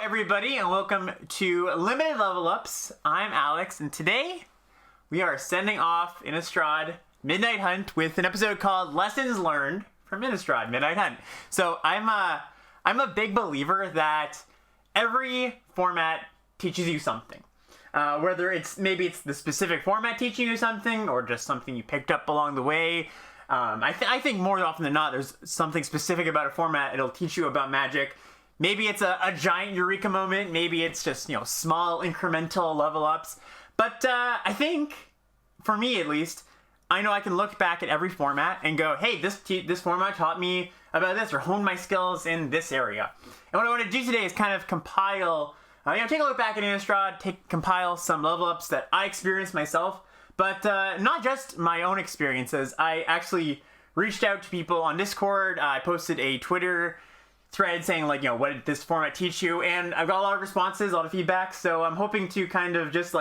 everybody, and welcome to Limited Level Ups. I'm Alex, and today we are sending off Innistrad Midnight Hunt with an episode called Lessons Learned from Innistrad Midnight Hunt. So I'm a big believer that every format teaches you something. Whether it's the specific format teaching you something, or just something you picked up along the way. I think more often than not, there's something specific about a format it'll teach you about Magic. Maybe it's a giant eureka moment. Maybe it's just, small incremental level ups. But I think, for me at least, I know I can look back at every format and go, hey, this format taught me about this, or honed my skills in this area. And what I want to do today is kind of compile, take a look back at Innistrad, compile some level ups that I experienced myself, but not just my own experiences. I actually reached out to people on Discord. I posted a Twitter thread saying, what did this format teach you? And I've got a lot of responses, a lot of feedback, so I'm hoping to kind of just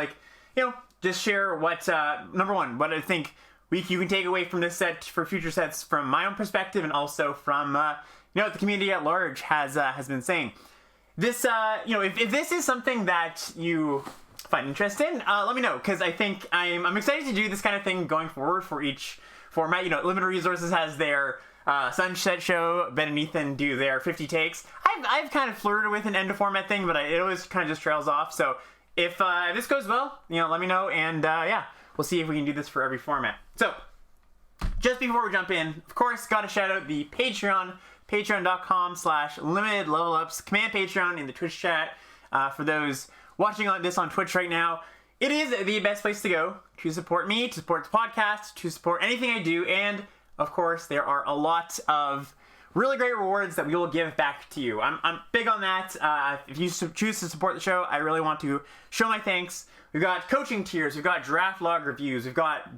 just share what, number one, what I think you can take away from this set for future sets from my own perspective, and also from, what the community at large has been saying. This, if this is something that you find interesting, let me know, because I think I'm excited to do this kind of thing going forward for each format. Limited Resources has their Sunset Show. Ben and Ethan do their 50 takes. I've kind of flirted with an end of format thing, but it always kind of just trails off. So if this goes well, let me know, and we'll see if we can do this for every format. So just before we jump in, of course, gotta shout out the Patreon, patreon.com/limitedlevelups, command Patreon in the Twitch chat. For those watching this on Twitch right now, it is the best place to go to support me, to support the podcast, to support anything I do, and of course, there are a lot of really great rewards that we will give back to you. I'm big on that. If you choose to support the show, I really want to show my thanks. We've got coaching tiers, we've got draft log reviews, we've got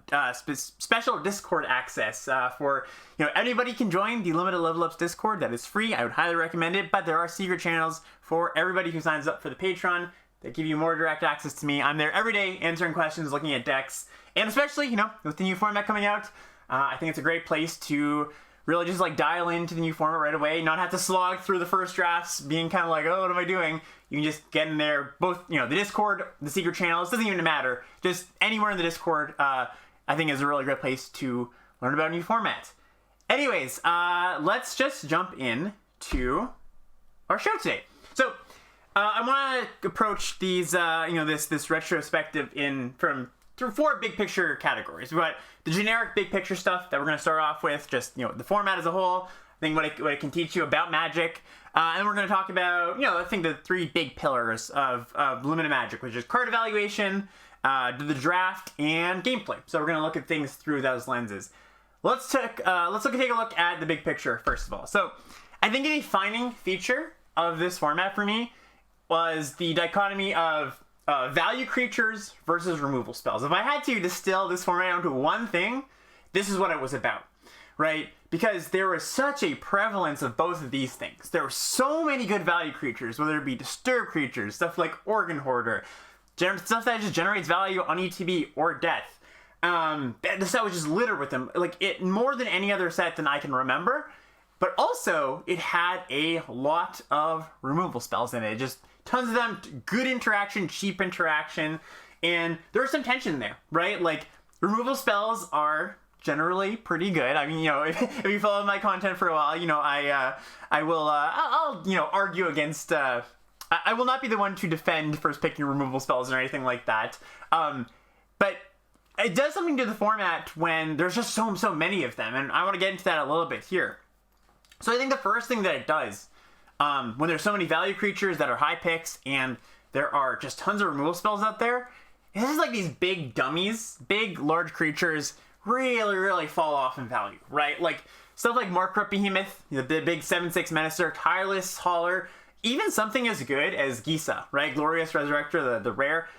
special Discord access for, anybody can join the Limited Level Ups Discord. That is free. I would highly recommend it, but there are secret channels for everybody who signs up for the Patreon that give you more direct access to me. I'm there every day answering questions, looking at decks, and especially, with the new format coming out, I think it's a great place to really just dial into the new format right away, not have to slog through the first drafts, being kind of oh, what am I doing? You can just get in there, both, the Discord, the secret channels, doesn't even matter. Just anywhere in the Discord, I think is a really great place to learn about a new format. Anyways, let's just jump in to our show today. So, I want to approach these, this retrospective through four big picture categories. We've got the generic big picture stuff that we're going to start off with, just, the format as a whole, I think what it can teach you about Magic. And we're going to talk about, I think the three big pillars of limited Magic, which is card evaluation, the draft, and gameplay. So we're going to look at things through those lenses. Let's take a look at the big picture first of all. So I think a defining feature of this format for me was the dichotomy of value creatures versus removal spells. If I had to distill this format down to one thing, this is what it was about, right? Because there was such a prevalence of both of these things. There were so many good value creatures, whether it be disturb creatures, stuff like Organ Hoarder, stuff that just generates value on ETB or death. The set was just littered with them, more than any other set than I can remember. But also, it had a lot of removal spells in it. Just tons of them, good interaction, cheap interaction, and there was some tension there, right? Removal spells are generally pretty good. I mean, if you follow my content for a while, I'll argue against, I will not be the one to defend first picking removal spells or anything like that. But it does something to the format when there's just so many of them, and I want to get into that a little bit here. So I think the first thing that it does, when there's so many value creatures that are high picks and there are just tons of removal spells out there, this is these big dummies, big large creatures really fall off in value, right? Stuff like Markrupt Behemoth, the big 7/6 Menacer, Tireless Hauler, even something as good as Gisa, right? Glorious Resurrector, the rare.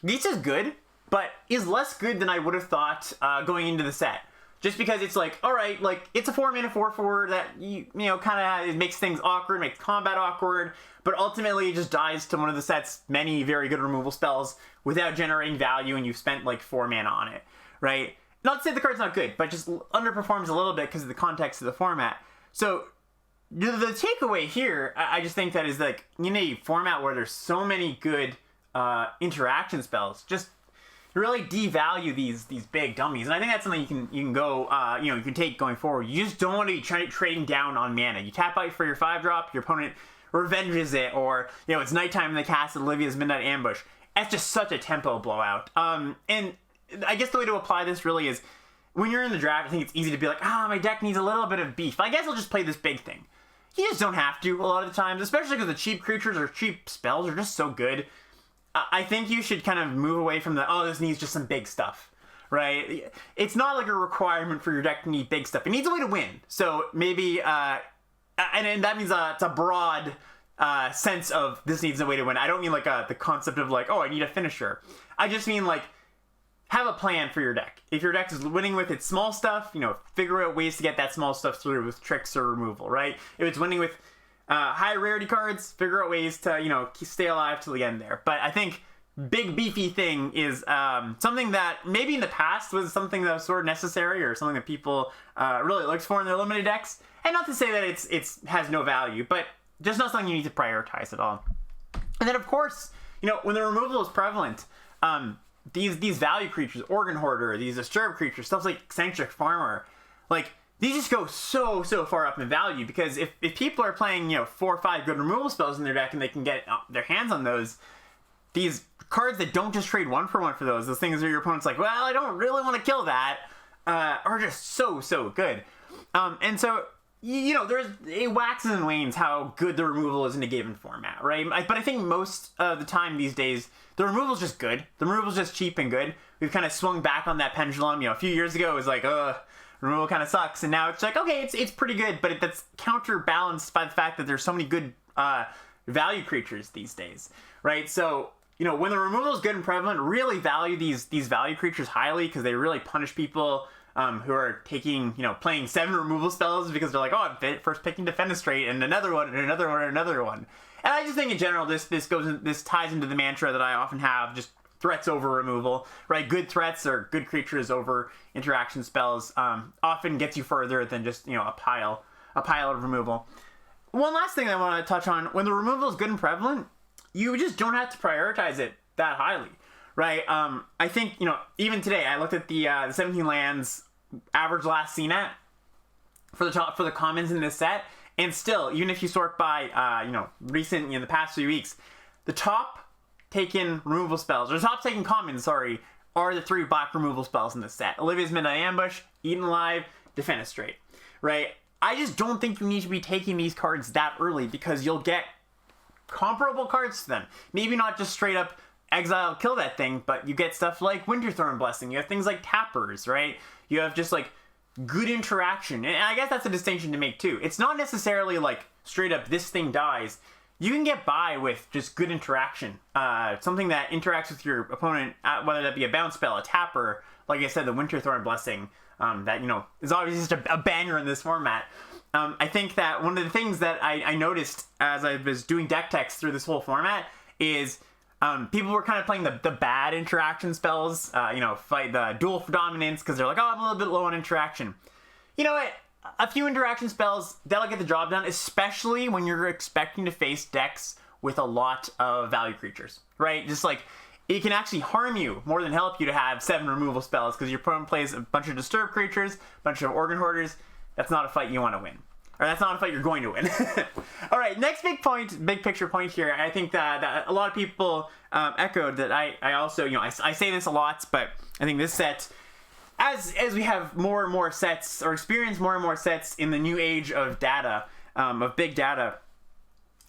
Gisa's good, but is less good than I would have thought going into the set. Just because it's alright, it's a 4-mana 4/4 that, kind of makes things awkward, makes combat awkward, but ultimately it just dies to one of the set's many very good removal spells without generating value, and you've spent 4 mana on it, right? Not to say the card's not good, but just underperforms a little bit because of the context of the format. So the takeaway here, I just think that is like, in a format where there's so many good interaction spells, just really devalue these big dummies. And I think that's something you can go, you can take going forward. You just don't want to be trading down on mana. You tap out for your 5-drop, your opponent revenges it, or, it's nighttime in the cast Olivia's Midnight Ambush. That's just such a tempo blowout. And I guess the way to apply this really is, when you're in the draft, I think it's easy to be like, my deck needs a little bit of beef. I guess I'll just play this big thing. You just don't have to a lot of the times, especially because the cheap creatures or cheap spells are just so good. I think you should kind of move away from this needs just some big stuff, right? It's not like a requirement for your deck to need big stuff. It needs a way to win. So maybe, and that means it's a broad sense of this needs a way to win. I don't mean like the concept of like, I need a finisher. I just mean like, have a plan for your deck. If your deck is winning with its small stuff, figure out ways to get that small stuff through with tricks or removal, right? If it's winning with high rarity cards, figure out ways to, stay alive till the end there. But I think big beefy thing is something that maybe in the past was something that was sort of necessary or something that people really looked for in their limited decks. And not to say that it's has no value, but just not something you need to prioritize at all. And then of course, when the removal is prevalent, these value creatures, Organ Hoarder, these Disturb creatures, stuff like Eccentric Farmer, like, these just go so far up in value, because if people are playing, 4 or 5 good removal spells in their deck and they can get their hands on those, these cards that don't just trade 1-for-1 for those things where your opponent's like, well, I don't really want to kill that, are just so good. And so, it waxes and wanes how good the removal is in a given format, right? But I think most of the time these days, the removal's just good. The removal's just cheap and good. We've kind of swung back on that pendulum. A few years ago it was like, removal kind of sucks. And now it's like, okay, it's pretty good, but that's counterbalanced by the fact that there's so many good value creatures these days, right? So, when the removal is good and prevalent, really value these value creatures highly, because they really punish people who are taking, playing 7 removal spells because they're like, I'm first picking Defenestrate and another one and another one and another one. And I just think in general, this ties into the mantra that I often have, just threats over removal, right? Good threats or good creatures over interaction spells often gets you further than just, a pile of removal. One last thing I want to touch on, when the removal is good and prevalent, you just don't have to prioritize it that highly, right? I think, even today, I looked at the 17 lands average last CNET for the commons in this set, and still, even if you sort by, recent, the past few weeks, the top taken removal spells, or the top taken commons, sorry, are the 3 black removal spells in this set. Olivia's Midnight Ambush, Eaten Alive, Defenestrate, right? I just don't think you need to be taking these cards that early, because you'll get comparable cards to them. Maybe not just straight up exile, kill that thing, but you get stuff like Winterthorn Blessing. You have things like Tappers, right? You have just like good interaction. And I guess that's a distinction to make too. It's not necessarily like straight up this thing dies. You can get by with just good interaction. Something that interacts with your opponent, whether that be a bounce spell, a tapper, like I said, the Winterthorn Blessing, that, is obviously just a banger in this format. I think that one of the things that I noticed as I was doing deck techs through this whole format is people were kind of playing the bad interaction spells, fight the Duel for Dominance, because they're like, I'm a little bit low on interaction. You know what? A few interaction spells, that'll get the job done, especially when you're expecting to face decks with a lot of value creatures, right? Just like, it can actually harm you more than help you to have 7 removal spells, because your opponent plays a bunch of Disturb creatures, a bunch of Organ Hoarders. That's not a fight you want to win. Or that's not a fight you're going to win. All right, next big picture point here. I think that a lot of people echoed that I also, I say this a lot, but I think this set, as we have more and more sets, or experience more and more sets in the new age of data, of big data,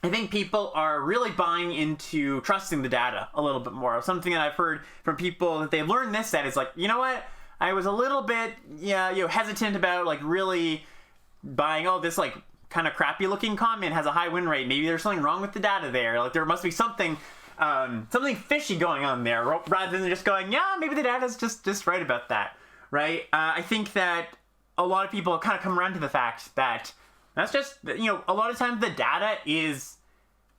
I think people are really buying into trusting the data a little bit more. Something that I've heard from people that they've learned this set is like, you know what? I was a little bit, hesitant about like really buying, this like kind of crappy looking comment has a high win rate. Maybe there's something wrong with the data there. Like there must be something fishy going on there, rather than just going, maybe the data's just right about that, right? I think that a lot of people kind of come around to the fact that that's just, a lot of times the data is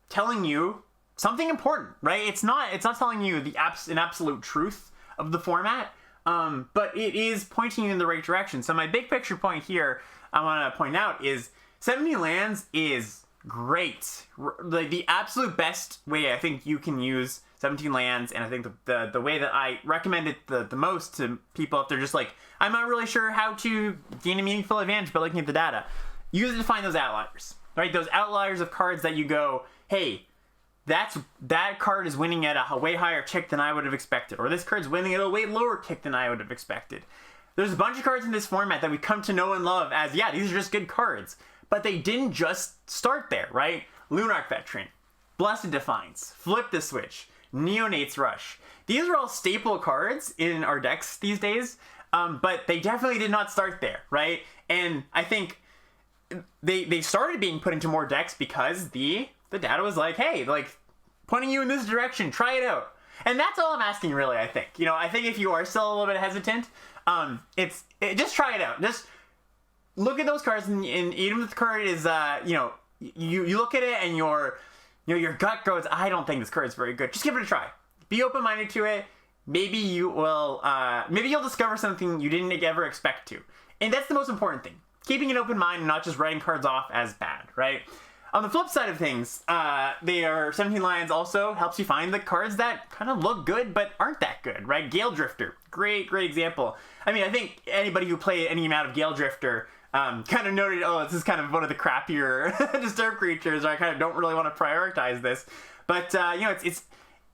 telling you something important, right? It's not telling you an absolute truth of the format, but it is pointing you in the right direction. So my big picture point here I want to point out is 17 lands is great. Like the absolute best way I think you can use 17 lands, and I think the way that I recommend it the most to people if they're just like, I'm not really sure how to gain a meaningful advantage by looking at the data, use it to find those outliers, right? Those outliers of cards that you go, hey, that card is winning at a way higher tick than I would have expected, or this card's winning at a way lower tick than I would have expected. There's a bunch of cards in this format that we come to know and love as, yeah, these are just good cards, but they didn't just start there, right? Lunarch Veteran, Blessed Defiance, Flip the Switch, Neonate's Rush. These are all staple cards in our decks these days, but they definitely did not start there, right? And I think they started being put into more decks because the data was like, hey, like, pointing you in this direction, try it out. And that's all I'm asking, really, I think. I think if you are still a little bit hesitant, just try it out. Just look at those cards, and even if the card is, you look at it and your gut goes, I don't think this card is very good. Just give it a try. Be open-minded to it. Maybe you will, maybe you'll discover something you didn't ever expect to. And that's the most important thing. Keeping an open mind and not just writing cards off as bad, right? On the flip side of things, 17 Lions also helps you find the cards that kind of look good but aren't that good, right? Gale Drifter, great example. I mean, I think anybody who played any amount of Gale Drifter kind of noted, oh, this is kind of one of the crappier disturb creatures, or I kind of don't really want to prioritize this. But,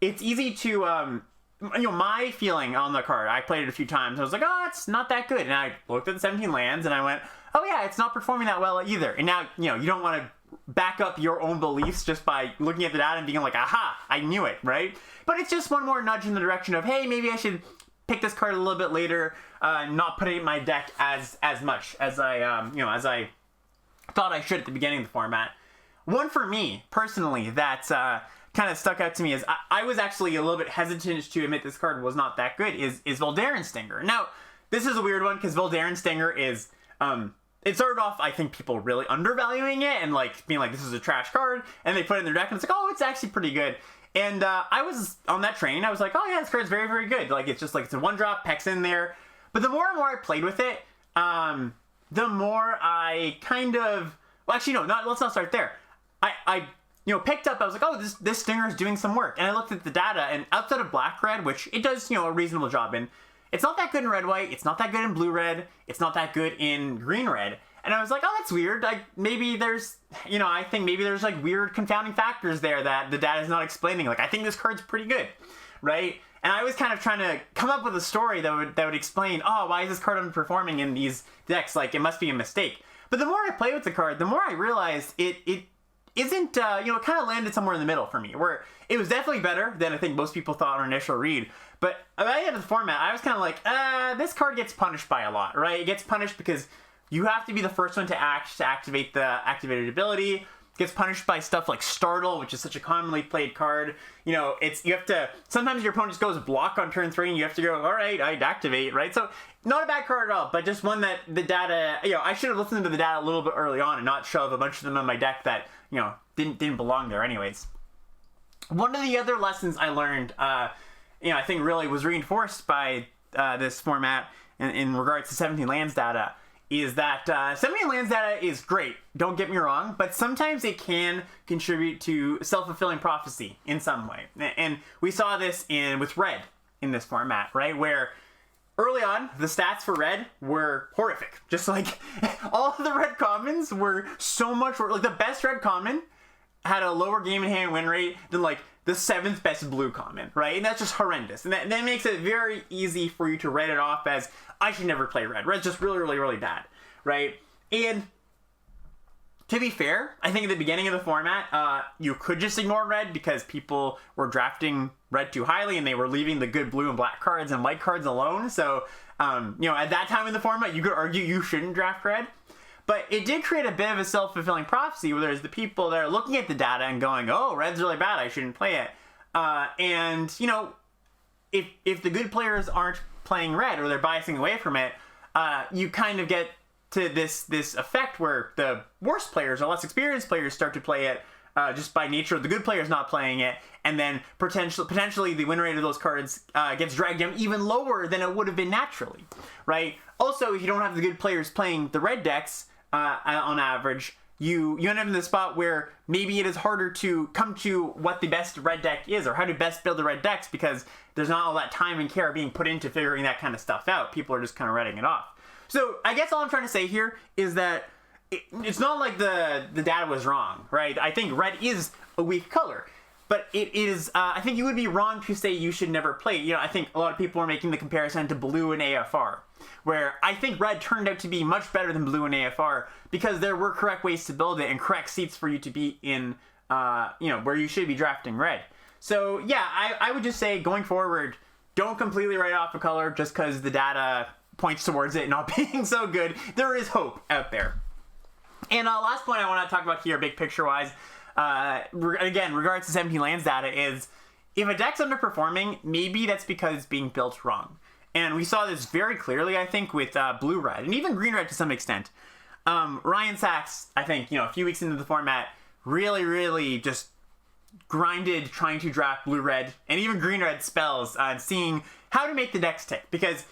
it's easy to, my feeling on the card, I played it a few times, I was like, oh, it's not that good. And I looked at the 17 lands and I went, oh yeah, it's not performing that well either. And now, you don't want to back up your own beliefs just by looking at the data and being like, aha, I knew it, right? But it's just one more nudge in the direction of, hey, maybe I should pick this card a little bit later, not put it in my deck as much as as I thought I should at the beginning of the format. One for me, personally, that kind of stuck out to me is I was actually a little bit hesitant to admit this card was not that good, is Voldaren Stinger. Now, this is a weird one because Voldaren Stinger is, it started off, I think, people really undervaluing it and like being like, this is a trash card, and they put it in their deck and it's like, oh, it's actually pretty good. And I was on that train. I was like, oh yeah, this card's very, very good. Like, it's just like, it's a 1-drop, Peck's in there. But the more and more I played with it, the more I kind of, well, actually, no, let's not start there. I picked up, I was like, oh, this Stinger is doing some work. And I looked at the data, and outside of Black-Red, which it does, a reasonable job in, it's not that good in Red-White, it's not that good in Blue-Red, it's not that good in Green-Red. And I was like, oh, that's weird. Like, maybe there's, I think maybe there's like weird confounding factors there that the data is not explaining. Like, I think this card's pretty good, right? And I was kind of trying to come up with a story that would explain, oh, why is this card underperforming in these decks? Like, it must be a mistake. But the more I play with the card, the more I realized it isn't, it kind of landed somewhere in the middle for me, where it was definitely better than I think most people thought on initial read. But by the end of the format, I was kind of like, this card gets punished by a lot, right? It gets punished because you have to be the first one to activate the activated ability. It gets punished by stuff like Startle, which is such a commonly played card. You have to, sometimes your opponent just goes block on turn 3 and you have to go, all right, I'd activate, right? So not a bad card at all, but just one that the data, I should have listened to the data a little bit early on and not shove a bunch of them in my deck that, didn't belong there anyways. One of the other lessons I learned, I think really was reinforced by this format in regards to 17 lands data, is that 17 lands data is great, don't get me wrong, but sometimes it can contribute to self-fulfilling prophecy in some way. And we saw this with Red in this format, right? Where early on, the stats for Red were horrific. Just like all of the Red commons were so much worse. Like, the best Red common had a lower game in hand win rate than like the 7th best Blue common, right? And that's just horrendous. And that makes it very easy for you to write it off as, I should never play Red. Red's just really, really, really bad, right? And to be fair, I think at the beginning of the format, you could just ignore Red because people were drafting Red too highly and they were leaving the good blue and black cards and white cards alone. So, at that time in the format, you could argue you shouldn't draft Red. But it did create a bit of a self-fulfilling prophecy where there's the people that are looking at the data and going, oh, Red's really bad, I shouldn't play it. If the good players aren't playing Red or they're biasing away from it, you kind of get to this effect where the worst players or less experienced players start to play it just by nature of the good players not playing it, and then potentially the win rate of those cards gets dragged down even lower than it would have been naturally, right? Also, if you don't have the good players playing the Red decks, on average, you end up in the spot where maybe it is harder to come to what the best red deck is, or how to best build the red decks, because there's not all that time and care being put into figuring that kind of stuff out. People are just kind of writing it off. So I guess all I'm trying to say here is that it's not like the data was wrong, right? I think red is a weak color, but it is, I think you would be wrong to say you should never play. You know, I think a lot of people are making the comparison to blue and AFR, where I think red turned out to be much better than blue and AFR because there were correct ways to build it and correct seats for you to be in, you know, where you should be drafting red. So yeah, I would just say going forward, don't completely write off a color just because the data points towards it not being so good. There is hope out there. And last point I want to talk about here, big picture wise, again, regards to 17 lands data, is if a deck's underperforming, maybe that's because it's being built wrong. And we saw this very clearly, I think, with blue-red, and even green-red to some extent. Ryan Sachs, I think, you know, a few weeks into the format, really just grinded trying to draft blue-red and even green-red spells, seeing how to make the decks tick. Because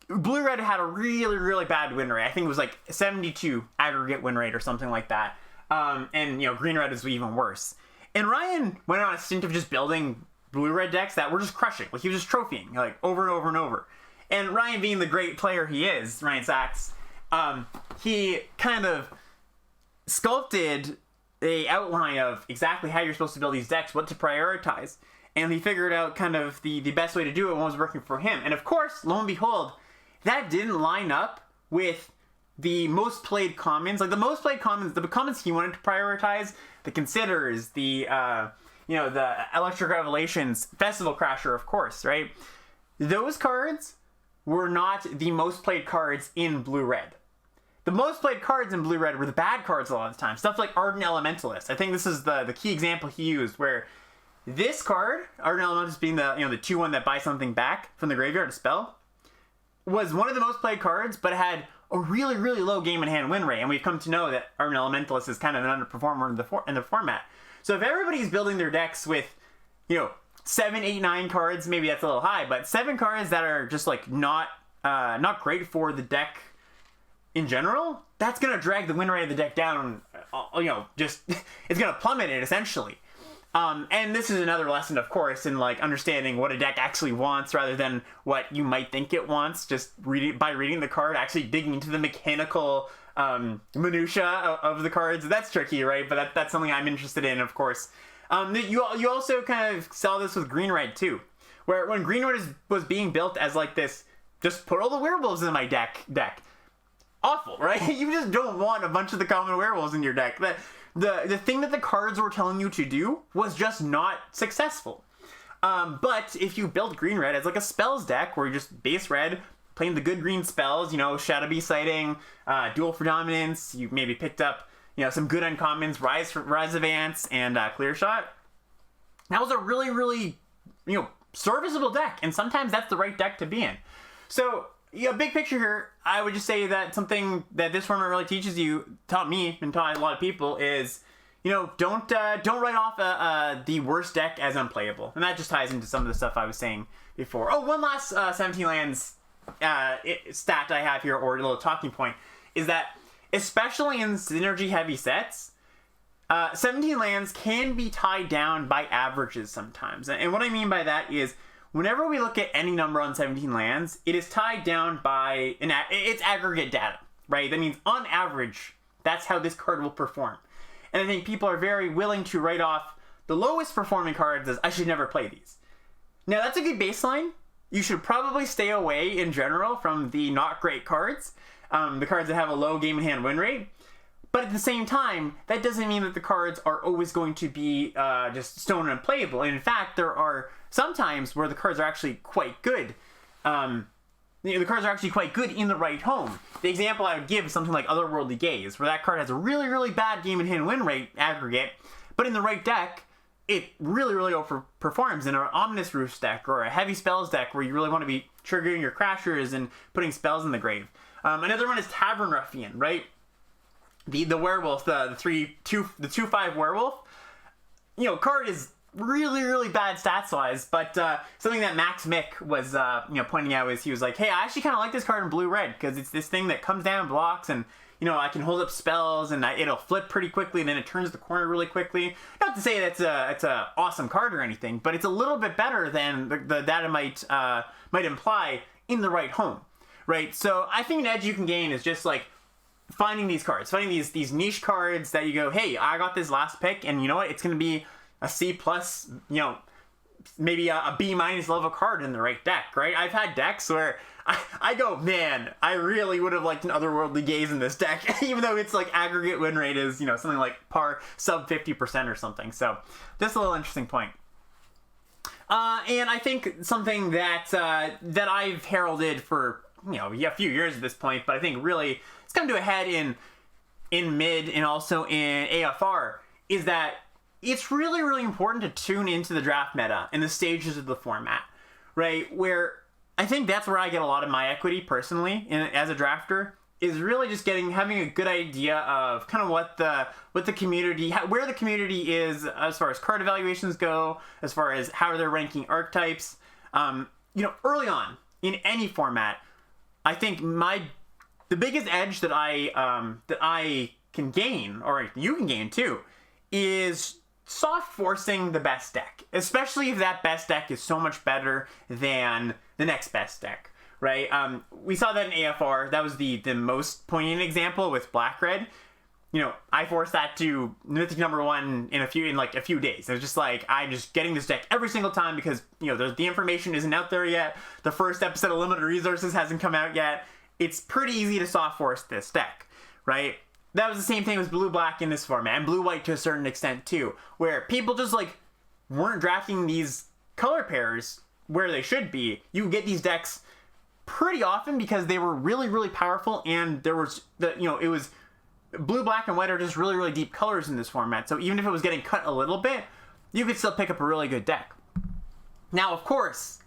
blue-red had a really bad win rate. I think it was like 72 aggregate win rate or something like that. And, you know, green-red is even worse. And Ryan went on a stint of just building blue-red decks that were just crushing. Like, he was just trophying, like, over and over and over. And Ryan, being the great player he is, Ryan Sachs, he kind of sculpted a outline of exactly how you're supposed to build these decks, what to prioritize. And he figured out kind of the best way to do it and what was working for him. And of course, lo and behold, that didn't line up with the most played commons. Like, the most played commons, the commons he wanted to prioritize, the Considers, the, you know, the Electric Revelations, Festival Crasher, of course, right? Those cards were not the most played cards in blue-red. The most played cards in blue-red were the bad cards a lot of the time. Stuff like Ardent Elementalist. I think this is the key example he used, where this card, Ardent Elementalist being the, you know, the 2/1 that buys something back from the graveyard, a spell, was one of the most played cards, but it had a really low game in hand win rate. And we've come to know that Ardent Elementalist is kind of an underperformer in the format. So if everybody's building their decks with, you know, 7, 8, 9 cards, maybe that's a little high, but 7 cards that are just like not great for the deck in general, that's gonna drag the win rate of the deck down. You know, just it's gonna plummet it essentially. And this is another lesson, of course, in like understanding what a deck actually wants rather than what you might think it wants. Just by reading the card, actually digging into the mechanical minutia of the cards. That's tricky, right? But that's something I'm interested in, of course. You also kind of saw this with green-red too, where when green-red was being built as like this, just put all the werewolves in my deck. Awful, right? You just don't want a bunch of the common werewolves in your deck. The thing that the cards were telling you to do was just not successful. But if you build green-red as like a spells deck where you just base red, playing the good green spells, you know, Shadow Beast Sighting, Duel for Dominance, you maybe picked up, you know, some good uncommons, Rise of Ants, and Clear Shot. That was a really, you know, serviceable deck, and sometimes that's the right deck to be in. So, you know, big picture here, I would just say that something that this format really taught me, and taught a lot of people is, you know, don't write off the worst deck as unplayable. And that just ties into some of the stuff I was saying before. Oh, one last 17 lands stat I have here, or a little talking point, is that especially in synergy heavy sets, 17 lands can be tied down by averages sometimes. And what I mean by that is, whenever we look at any number on 17 lands, it is tied down by its aggregate data, right? That means on average, that's how this card will perform. And I think people are very willing to write off the lowest performing cards as, I should never play these. Now, that's a good baseline. You should probably stay away in general from the not great cards, the cards that have a low game in hand win rate. But at the same time, that doesn't mean that the cards are always going to be just stone unplayable. And in fact, there are some times where the cards are actually quite good. The cards are actually quite good in the right home. The example I would give is something like Otherworldly Gaze, where that card has a really bad game in hand win rate aggregate, but in the right deck, it really overperforms in an Ominous Roost deck or a heavy spells deck where you really want to be triggering your crashers and putting spells in the grave. Another one is Tavern Ruffian, right? The werewolf, the 2/5 werewolf. You know, card is really bad stats wise, but something that Max Mick was pointing out is he was like, hey, I actually kind of like this card in blue red because it's this thing that comes down, blocks, and I can hold up spells and it'll flip pretty quickly, and then it turns the corner really quickly. Not to say it's a awesome card or anything, but it's a little bit better than the data might imply in the right home, right? So I think an edge you can gain is just like finding these cards, finding these niche cards that you go, hey, I got this last pick, and you know what? It's going to be a C plus, maybe a B minus level card in the right deck, right? I've had decks where I go, man, I really would have liked an Otherworldly Gaze in this deck, even though its like aggregate win rate is, something like par sub 50% or something. So just a little interesting point. And I think something that I've heralded for a few years at this point, but I think really it's come to a head in mid and also in AFR, is that it's really, really important to tune into the draft meta and the stages of the format, right? Where I think that's where I get a lot of my equity personally as a drafter, is really just having a good idea of kind of what the community, where the community is as far as card evaluations go, as far as how they're ranking archetypes. Early on in any format, I think the biggest edge that I can gain, or you can gain too, is soft forcing the best deck, especially if that best deck is so much better than the next best deck, right? We saw that in AFR. That was the most poignant example with Black Red. I forced that to Mythic number 1 in a few days. It was just like, I'm just getting this deck every single time because the information isn't out there yet. The first episode of Limited Resources hasn't come out yet. It's pretty easy to soft force this deck, right? That was the same thing with blue-black in this format, and blue-white to a certain extent too, where people just weren't drafting these color pairs where they should be. You get these decks pretty often because they were really, really powerful, and there was it was blue, black, and white are just really, really deep colors in this format. So even if it was getting cut a little bit, you could still pick up a really good deck. Now, of course,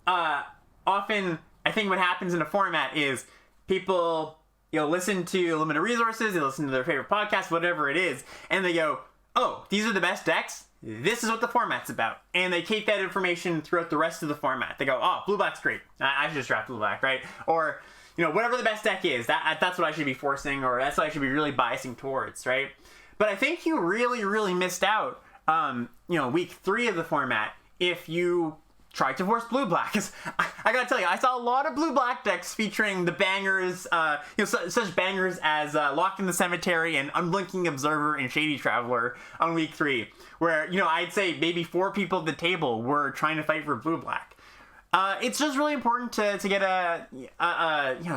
often I think what happens in a format is people listen to Limited Resources, they listen to their favorite podcast, whatever it is, and they go, oh, these are the best decks? This is what the format's about. And they take that information throughout the rest of the format. They go, oh, blue-black's great. I should just draft blue-black, right? Or, whatever the best deck is, that's what I should be forcing, or that's what I should be really biasing towards, right? But I think you really, really missed out, week 3 of the format if you tried to force blue-black. Because I gotta tell you, I saw a lot of blue-black decks featuring the bangers, such bangers as Locked in the Cemetery and Unblinking Observer and Shady Traveler on week 3, where, I'd say maybe 4 people at the table were trying to fight for blue-black. It's just really important to get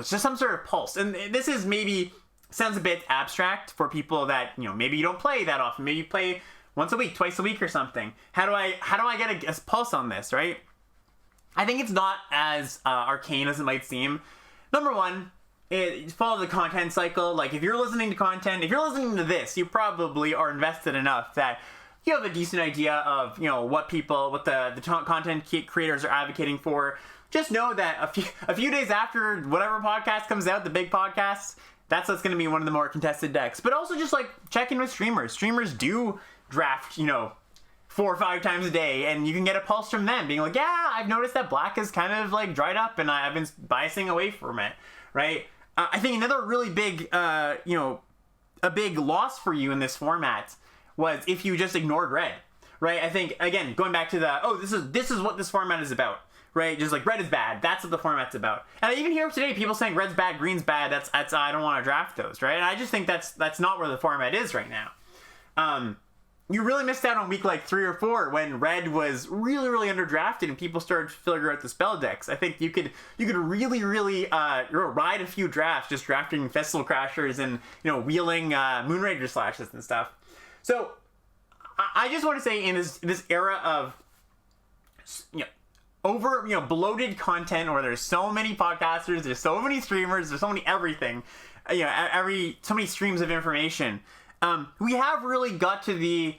just some sort of pulse. And this is maybe sounds a bit abstract for people that, maybe you don't play that often. Maybe you play once a week, twice a week or something. How do I get a pulse on this, right? I think it's not as arcane as it might seem. Number one, follow the content cycle. Like, if you're listening to this, you probably are invested enough that you have a decent idea of, what the content creators are advocating for. Just know that a few days after whatever podcast comes out, the big podcasts, that's what's going to be one of the more contested decks. But also just check in with streamers. Streamers do draft, 4 or 5 times a day, and you can get a pulse from them being like, yeah, I've noticed that black is kind of dried up and I've been biasing away from it, right? I think another really big, a big loss for you in this format was if you just ignored red, right? I think, again, going back to this is what this format is about, right? Just red is bad. That's what the format's about. And I even hear today people saying red's bad, green's bad. That's I don't want to draft those, right? And I just think that's not where the format is right now. You really missed out on week 3 or 4 when red was really, really underdrafted and people started to figure out the spell decks. I think you could really, really ride a few drafts just drafting Festival Crashers and wheeling Moonrager Slashes and stuff. So I just want to say in this era of bloated content where there's so many podcasters, there's so many streamers, there's so many everything, so many streams of information. We have really got to the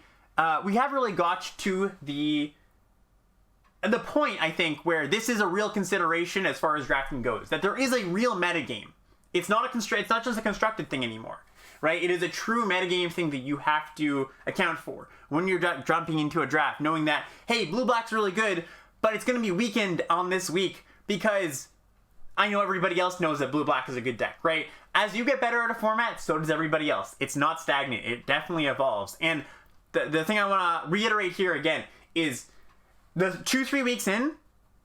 point, I think, where this is a real consideration as far as drafting goes. That there is a real metagame. It's not just a constructed thing anymore, right? It is a true metagame thing that you have to account for when you're jumping into a draft, knowing that, hey, blue-black's really good, but it's going to be weakened on this week because I know everybody else knows that blue-black is a good deck, right? As you get better at a format, so does everybody else. It's not stagnant. It definitely evolves. And the thing I want to reiterate here again is the 2-3 weeks in,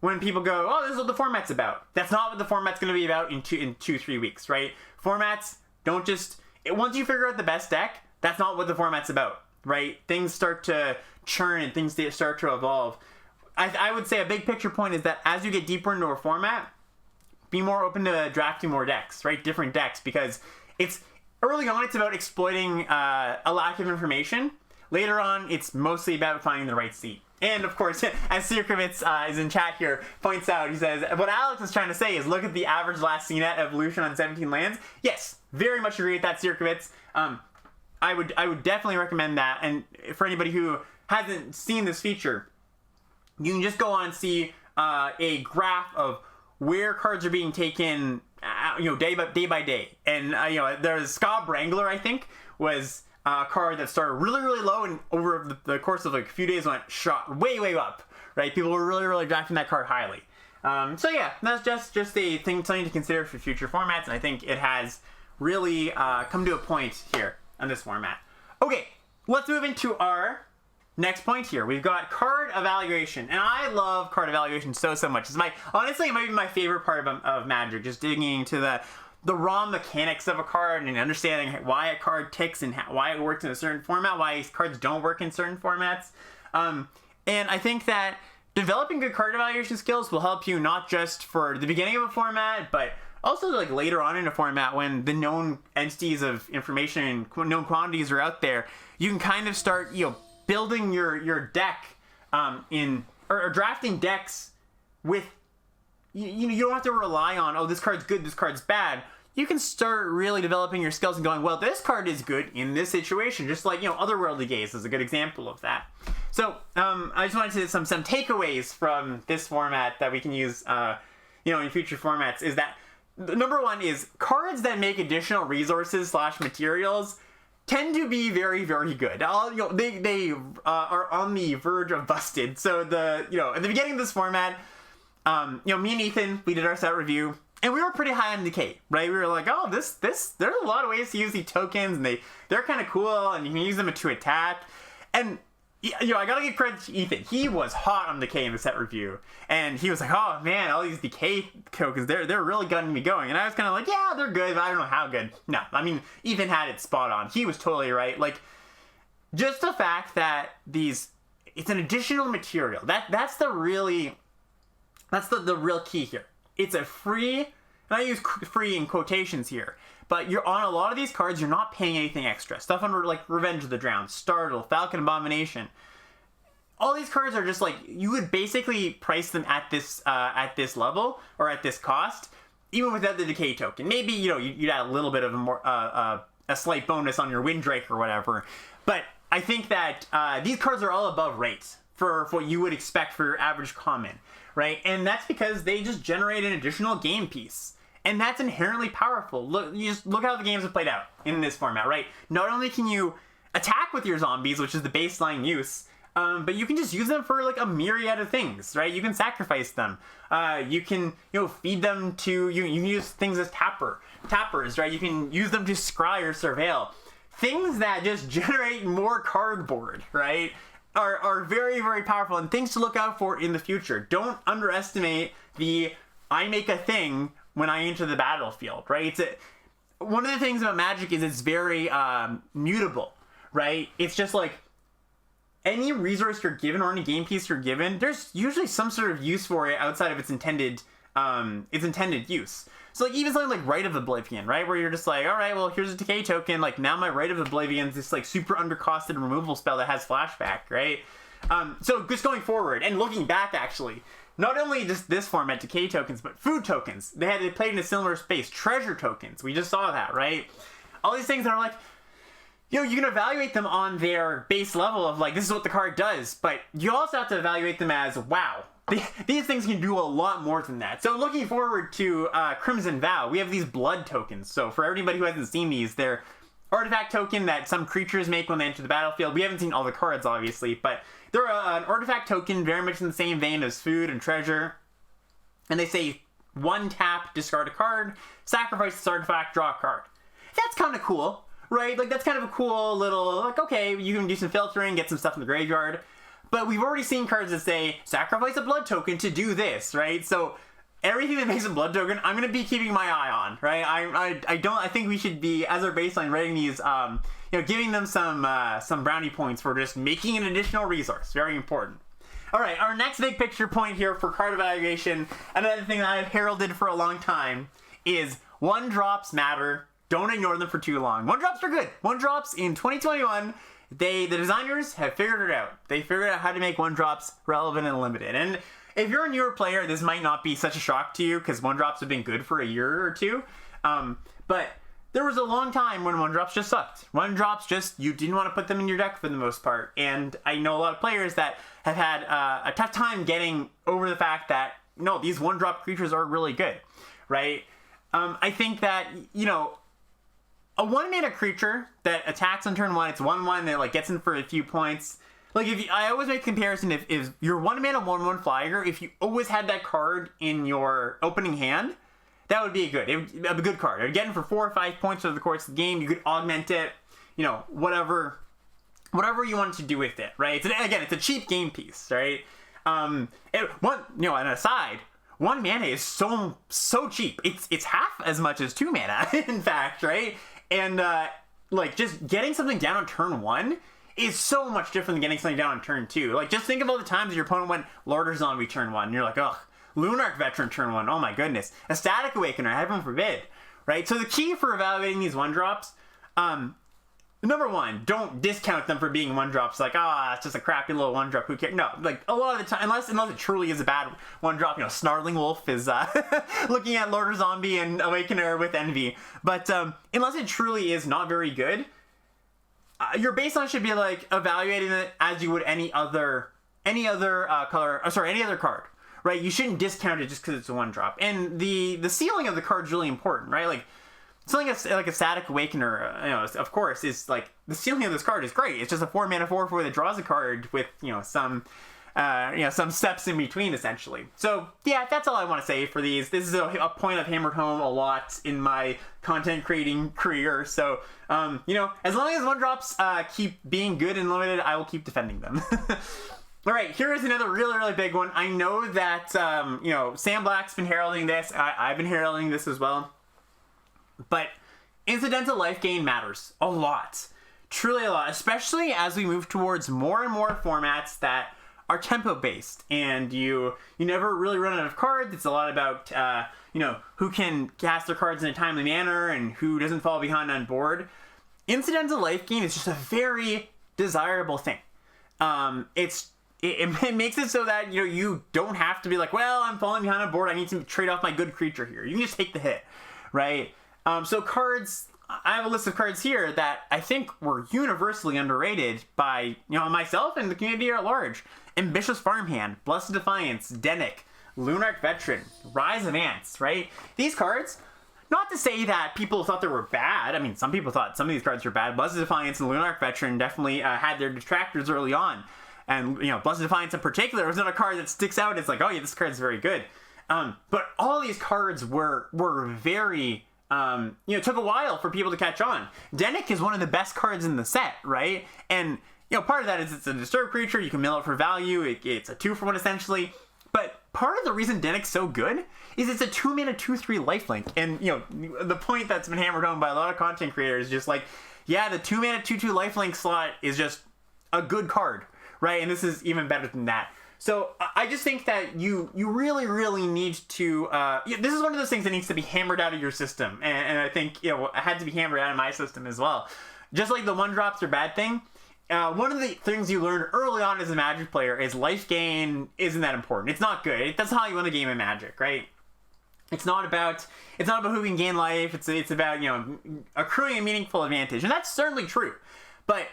when people go, oh, this is what the format's about. That's not what the format's going to be about in 2-3 weeks, right? Formats don't just... Once you figure out the best deck, that's not what the format's about, right? Things start to churn and things start to evolve. I would say a big picture point is that as you get deeper into a format, be more open to drafting more decks, right? Different decks, because it's... Early on, it's about exploiting a lack of information. Later on, it's mostly about finding the right seat. And of course, as Sirkovitz is in chat here, points out, he says, what Alex is trying to say is look at the average last CNET evolution on 17 lands. Yes, very much agree with that, Sirkovitz. I would definitely recommend that. And for anybody who hasn't seen this feature, you can just go on and see a graph of where cards are being taken, day by day. And there's Scott Brangler, I think, was a card that started really, really low, and over the course of like a few days went shot way up, right? People were really, really drafting that card highly. So yeah, that's just a thing, something to consider for future formats, and I think it has really come to a point here on this format. Okay, let's move into our next point here. We've got card evaluation, and I love card evaluation so much. Honestly, it might be my favorite part of Magic, just digging into the raw mechanics of a card and understanding why a card ticks and why it works in a certain format, why cards don't work in certain formats. And I think that developing good card evaluation skills will help you not just for the beginning of a format, but also like later on in a format when the known entities of information and known quantities are out there. You can kind of start, building your deck or drafting decks with, you don't have to rely on, oh, this card's good, this card's bad. You can start really developing your skills and going, well, this card is good in this situation, just like, Otherworldly Gaze is a good example of that. So, I just wanted to some takeaways from this format that we can use, in future formats, is that number one is cards that make additional resources / materials tend to be very, very good. They are on the verge of busted. So at the beginning of this format, me and Ethan, we did our set review, and we were pretty high on decay, right? We were like, oh, this, there's a lot of ways to use these tokens, and they're kind of cool, and you can use them to attack. And, I gotta give credit to Ethan. He was hot on decay in the set review, and he was like, oh man, all these decay tokens, they're really getting me going. And I was kind of like, yeah, they're good, but I don't know how good. No, I mean, Ethan had it spot on. He was totally right. Like, just the fact that it's an additional material, that's the real key here. It's a free, and I use free in quotations here, but you're on a lot of these cards, you're not paying anything extra. Stuff under like Revenge of the Drowned, Startle, Falcon Abomination. All these cards are just like, you would basically price them at this level or at this cost, even without the decay token. Maybe, you'd add a little bit of a slight bonus on your Windrake or whatever. But I think that these cards are all above rate for what you would expect for your average common, right? And that's because they just generate an additional game piece. And that's inherently powerful. Look how the games have played out in this format, right? Not only can you attack with your zombies, which is the baseline use, but you can just use them for like a myriad of things, right? You can sacrifice them. You can, feed them to, you can use things as tappers, right? You can use them to scry or surveil. Things that just generate more cardboard, right? Are very, very powerful, and things to look out for in the future. Don't underestimate I make a thing when I enter the battlefield, right? One of the things about Magic is it's very mutable, right? It's just like any resource you're given or any game piece you're given, there's usually some sort of use for it outside of its intended use. So like even something like Rite of Oblivion, right? Where you're just like, all right, well, here's a decay token. Like now my Rite of Oblivion is this like super undercosted removal spell that has flashback, right? So just going forward and looking back, actually, not only just this format, decay tokens, but food tokens. They played in a similar space. Treasure tokens. We just saw that, right? All these things that are like, you can evaluate them on their base level of like, this is what the card does, but you also have to evaluate them as, wow, these things can do a lot more than that. So looking forward to Crimson Vow, we have these blood tokens. So for everybody who hasn't seen these, they're artifact token that some creatures make when they enter the battlefield. We haven't seen all the cards, obviously, but they're an artifact token very much in the same vein as food and treasure. And they say one tap, discard a card, sacrifice this artifact, draw a card. That's kind of cool, right? Like, that's kind of a cool little, like, okay, you can do some filtering, get some stuff in the graveyard. But we've already seen cards that say, sacrifice a blood token to do this, right? So everything that makes a blood token, I'm going to be keeping my eye on, right? I think we should be, as our baseline, rating these, giving them some brownie points for just making an additional resource. Very important. All right, our next big picture point here for card evaluation, another thing that I've heralded for a long time, is 1-drops matter. Don't ignore them for too long. 1-drops are good. 1-drops in 2021, the designers have figured it out. They figured out how to make 1-drops relevant and limited. And if you're a newer player, this might not be such a shock to you because 1-drops have been good for a year or two. But there was a long time when 1-drops just sucked. 1-drops just, you didn't want to put them in your deck for the most part. And I know a lot of players that have had a tough time getting over the fact that, no, these 1-drop creatures are really good, right? I think that, a 1-mana creature that attacks on turn 1, it's 1/1 that like gets in for a few points. Like, I always make the comparison, if you're 1-mana 1/1 flyer, if you always had that card in your opening hand, that would be a good card. It would get in for 4 or 5 points over the course of the game. You could augment it, whatever you wanted to do with it, right? It's a cheap game piece, right? And aside, 1 mana is so cheap. It's half as much as 2 mana, in fact, right? And just getting something down on turn 1 is so much different than getting something down on turn 2. Like, just think of all the times your opponent went Lorder Zombie turn 1, and you're like, ugh, Lunarch Veteran turn 1, oh my goodness. A Static Awakener, heaven forbid, right? So the key for evaluating these 1-drops, number one, don't discount them for being 1-drops. Like, it's just a crappy little 1-drop. Who cares? No, like a lot of the time, unless it truly is a bad 1-drop. Snarling Wolf is looking at Lorder Zombie and Awakener with envy. But unless it truly is not very good, your baseline should be like evaluating it as you would any other card. Right? You shouldn't discount it just because it's a 1-drop. And the ceiling of the card is really important, right? Like, something like a Static Awakener, of course, is like, the ceiling of this card is great. It's just a 4-mana 4/4 that draws a card with, some steps in between, essentially. So, yeah, that's all I want to say for these. This is a point I've hammered home a lot in my content creating career. So, as long as 1-drops keep being good and limited, I will keep defending them. All right, here is another really, really big one. I know that, Sam Black's been heralding this. I've been heralding this as well. But incidental life gain matters a lot. Truly a lot. Especially as we move towards more and more formats that are tempo-based. And you never really run out of cards. It's a lot about, who can cast their cards in a timely manner and who doesn't fall behind on board. Incidental life gain is just a very desirable thing. It makes it so that, you don't have to be like, well, I'm falling behind on board, I need to trade off my good creature here. You can just take the hit, right? So cards, I have a list of cards here that I think were universally underrated by, myself and the community at large. Ambitious Farmhand, Blessed Defiance, Dennick, Lunarch Veteran, Rise of Ants, right? These cards, not to say that people thought they were bad. I mean, some people thought some of these cards were bad. Blessed Defiance and Lunarch Veteran definitely had their detractors early on. And, Blessed Defiance in particular was not a card that sticks out. It's like, oh yeah, this card's very good. But all these cards were very... took a while for people to catch on. Dennick is one of the best cards in the set, right? And, part of that is it's a disturb creature. You can mill it for value. It's a 2-for-1 essentially. But part of the reason Dennick's so good is it's a 2-mana 2/3 lifelink. And, the point that's been hammered home by a lot of content creators is just like, yeah, the 2-mana 2/2 lifelink slot is just a good card, right? And this is even better than that. So I just think that you really, really need to... this is one of those things that needs to be hammered out of your system. And I think, it had to be hammered out of my system as well. Just like the 1-drops are bad thing, one of the things you learn early on as a Magic player is life gain isn't that important. It's not good. That's how you win a game of Magic, right? It's not about who can gain life. It's about, accruing a meaningful advantage. And that's certainly true. But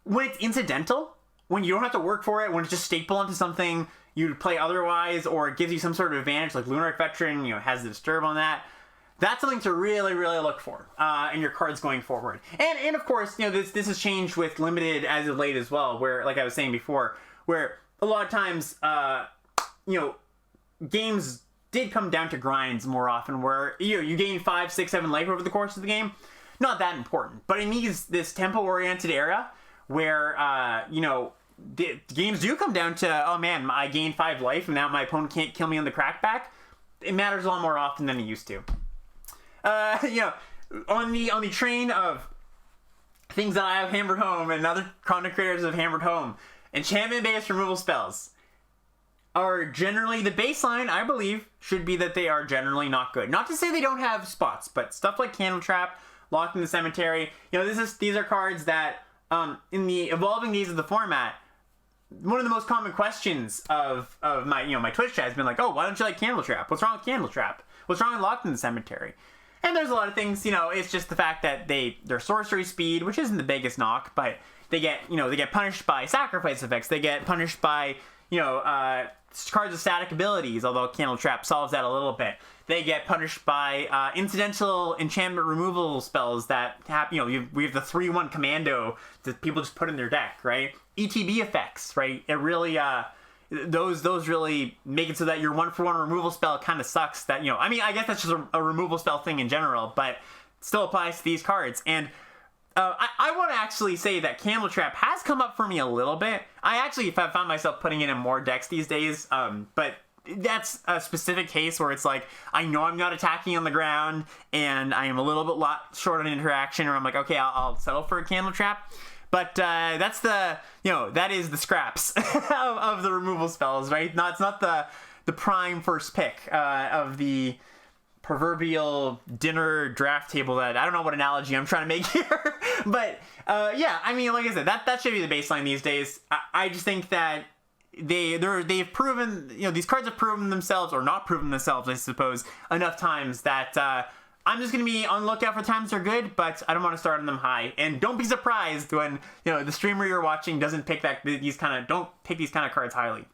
when it's incidental... when you don't have to work for it, when it's just staple onto something you play otherwise, or it gives you some sort of advantage, like Lunarch Veteran, has the disturb on that. That's something to really, really look for in your cards going forward. And of course, this has changed with Limited as of late as well, where, like I was saying before, where a lot of times, games did come down to grinds more often, where you gain 5, 6, 7 life over the course of the game. Not that important, but in this tempo-oriented era where the games do come down to, oh man, I gained 5 life and now my opponent can't kill me on the crackback. It matters a lot more often than it used to. On the train of things that I have hammered home and other content creators have hammered home, enchantment-based removal spells are generally, the baseline, I believe, should be that they are generally not good. Not to say they don't have spots, but stuff like Candle Trap, Locked in the Cemetery, these are cards that, in the evolving days of the format, one of the most common questions of my Twitch chat has been like, oh, why don't you like Candle Trap? What's wrong with Candle Trap? What's wrong with Locked in the Cemetery? And there's a lot of things, it's just the fact that their sorcery speed, which isn't the biggest knock, but they get punished by sacrifice effects. They get punished by, cards with static abilities, although Candle Trap solves that a little bit. They get punished by incidental enchantment removal spells that happen. We have the 3/1 commando that people just put in their deck, right? ETB effects, right? It really those really make it so that your 1-for-1 removal spell kind of sucks. That I guess that's just a removal spell thing in general, but still applies to these cards. And I want to actually say that Candle Trap has come up for me a little bit. I actually have found myself putting it in more decks these days, but that's a specific case where it's like, I know I'm not attacking on the ground, and I am a little bit short on interaction, or I'm like, okay, I'll settle for a Candle Trap. But that's that is the scraps of the removal spells, right? It's not the prime first pick of the proverbial dinner draft table. That I don't know what analogy I'm trying to make here, but like I said, that should be the baseline these days. I just think that they've proven, these cards have proven themselves, or not proven themselves, I suppose, enough times that I'm just going to be on the lookout for times they're good, but I don't want to start on them high. And don't be surprised when, the streamer you're watching doesn't pick don't pick these kind of cards highly.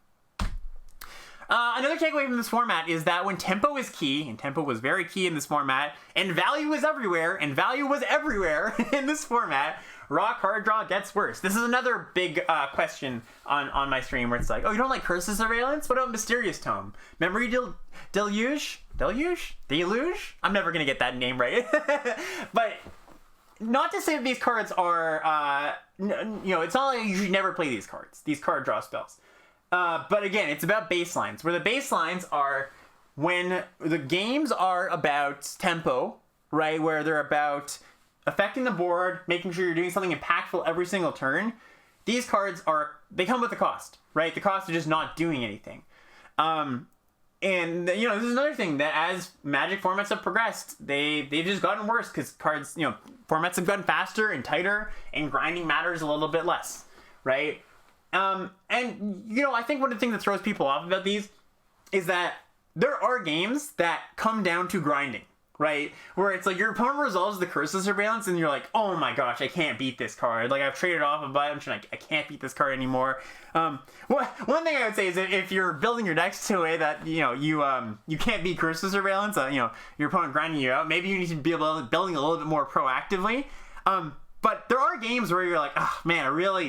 Another takeaway from this format is that when tempo is key, and tempo was very key in this format, and value is everywhere, and value was everywhere in this format, raw card draw gets worse. This is another big question on my stream where it's like, oh, you don't like Curse of Surveillance? What about Mysterious Tome? Memory Deluge? Deluge? I'm never going to get that name right. But not to say that these cards are, it's not like you should never play these cards, these card draw spells. But again, it's about baselines, where the baselines are when the games are about tempo, right? Where they're about affecting the board, making sure you're doing something impactful every single turn. These cards they come with a cost, right? The cost of just not doing anything. And this is another thing that as Magic formats have progressed, they've just gotten worse because cards, formats have gotten faster and tighter, and grinding matters a little bit less, right? And I think one of the things that throws people off about these is that there are games that come down to grinding, right? Where it's like your opponent resolves the Curse of Surveillance and you're like, oh my gosh, I can't beat this card. Like, I've traded off a bunch and I can't beat this card anymore. One thing I would say is that if you're building your decks to a way that, you can't beat Curse of Surveillance, your opponent grinding you out, maybe you need to be building a little bit more proactively. But there are games where you're like, oh man,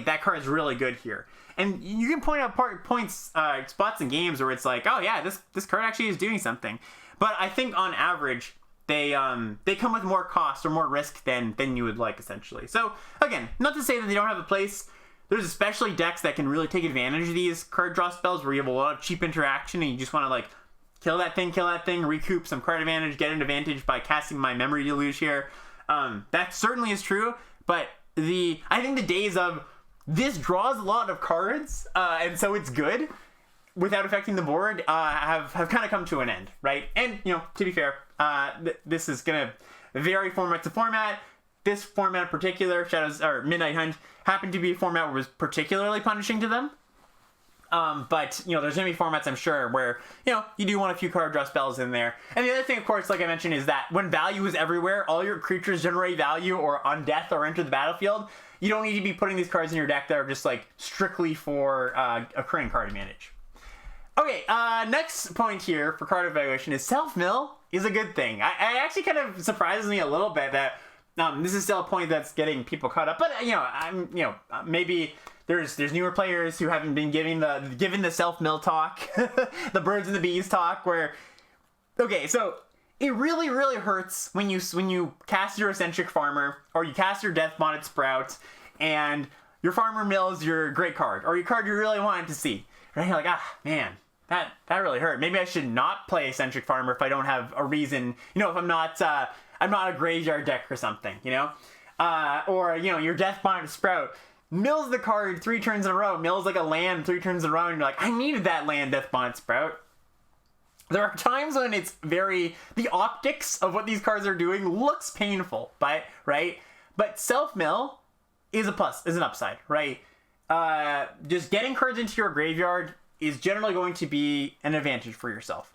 that card is really good here. And you can point out spots in games where it's like, oh yeah, this card actually is doing something. But I think on average, they come with more cost or more risk than you would like, essentially. So again, not to say that they don't have a place. There's especially decks that can really take advantage of these card draw spells where you have a lot of cheap interaction and you just want to like kill that thing, recoup some card advantage, get an advantage by casting my Memory Deluge here. That certainly is true, but I think the days of this draws a lot of cards, and so it's good without affecting the board, have kind of come to an end, right? And, to be fair, this is going to vary format to format. This format in particular, Midnight Hunt, happened to be a format where it was particularly punishing to them. But, there's going to be formats, I'm sure, where, you do want a few card draw spells in there. And the other thing, of course, like I mentioned, is that when value is everywhere, all your creatures generate value or on death or enter the battlefield, you don't need to be putting these cards in your deck that are just, like, strictly for occurring card advantage. Okay, next point here for card evaluation is self-mill is a good thing. I actually kind of surprises me a little bit that this is still a point that's getting people caught up. But, maybe there's newer players who haven't been given the self-mill talk, the birds and the bees talk, where Okay, so it really, really hurts when you cast your Eccentric Farmer, or you cast your Death Bonnet Sprout, and your farmer mills your great card, or your card you really wanted to see. Right? You're like, man, that really hurt. Maybe I should not play Eccentric Farmer if I don't have a reason. If I'm not a graveyard deck or something. Or your Death Bonnet Sprout mills the card 3 turns in a row, mills like a land 3 turns in a row, and you're like, I needed that land, Death Bonnet Sprout. There are times when the optics of what these cards are doing looks painful, right? But self-mill is an upside, right? Just getting cards into your graveyard is generally going to be an advantage for yourself.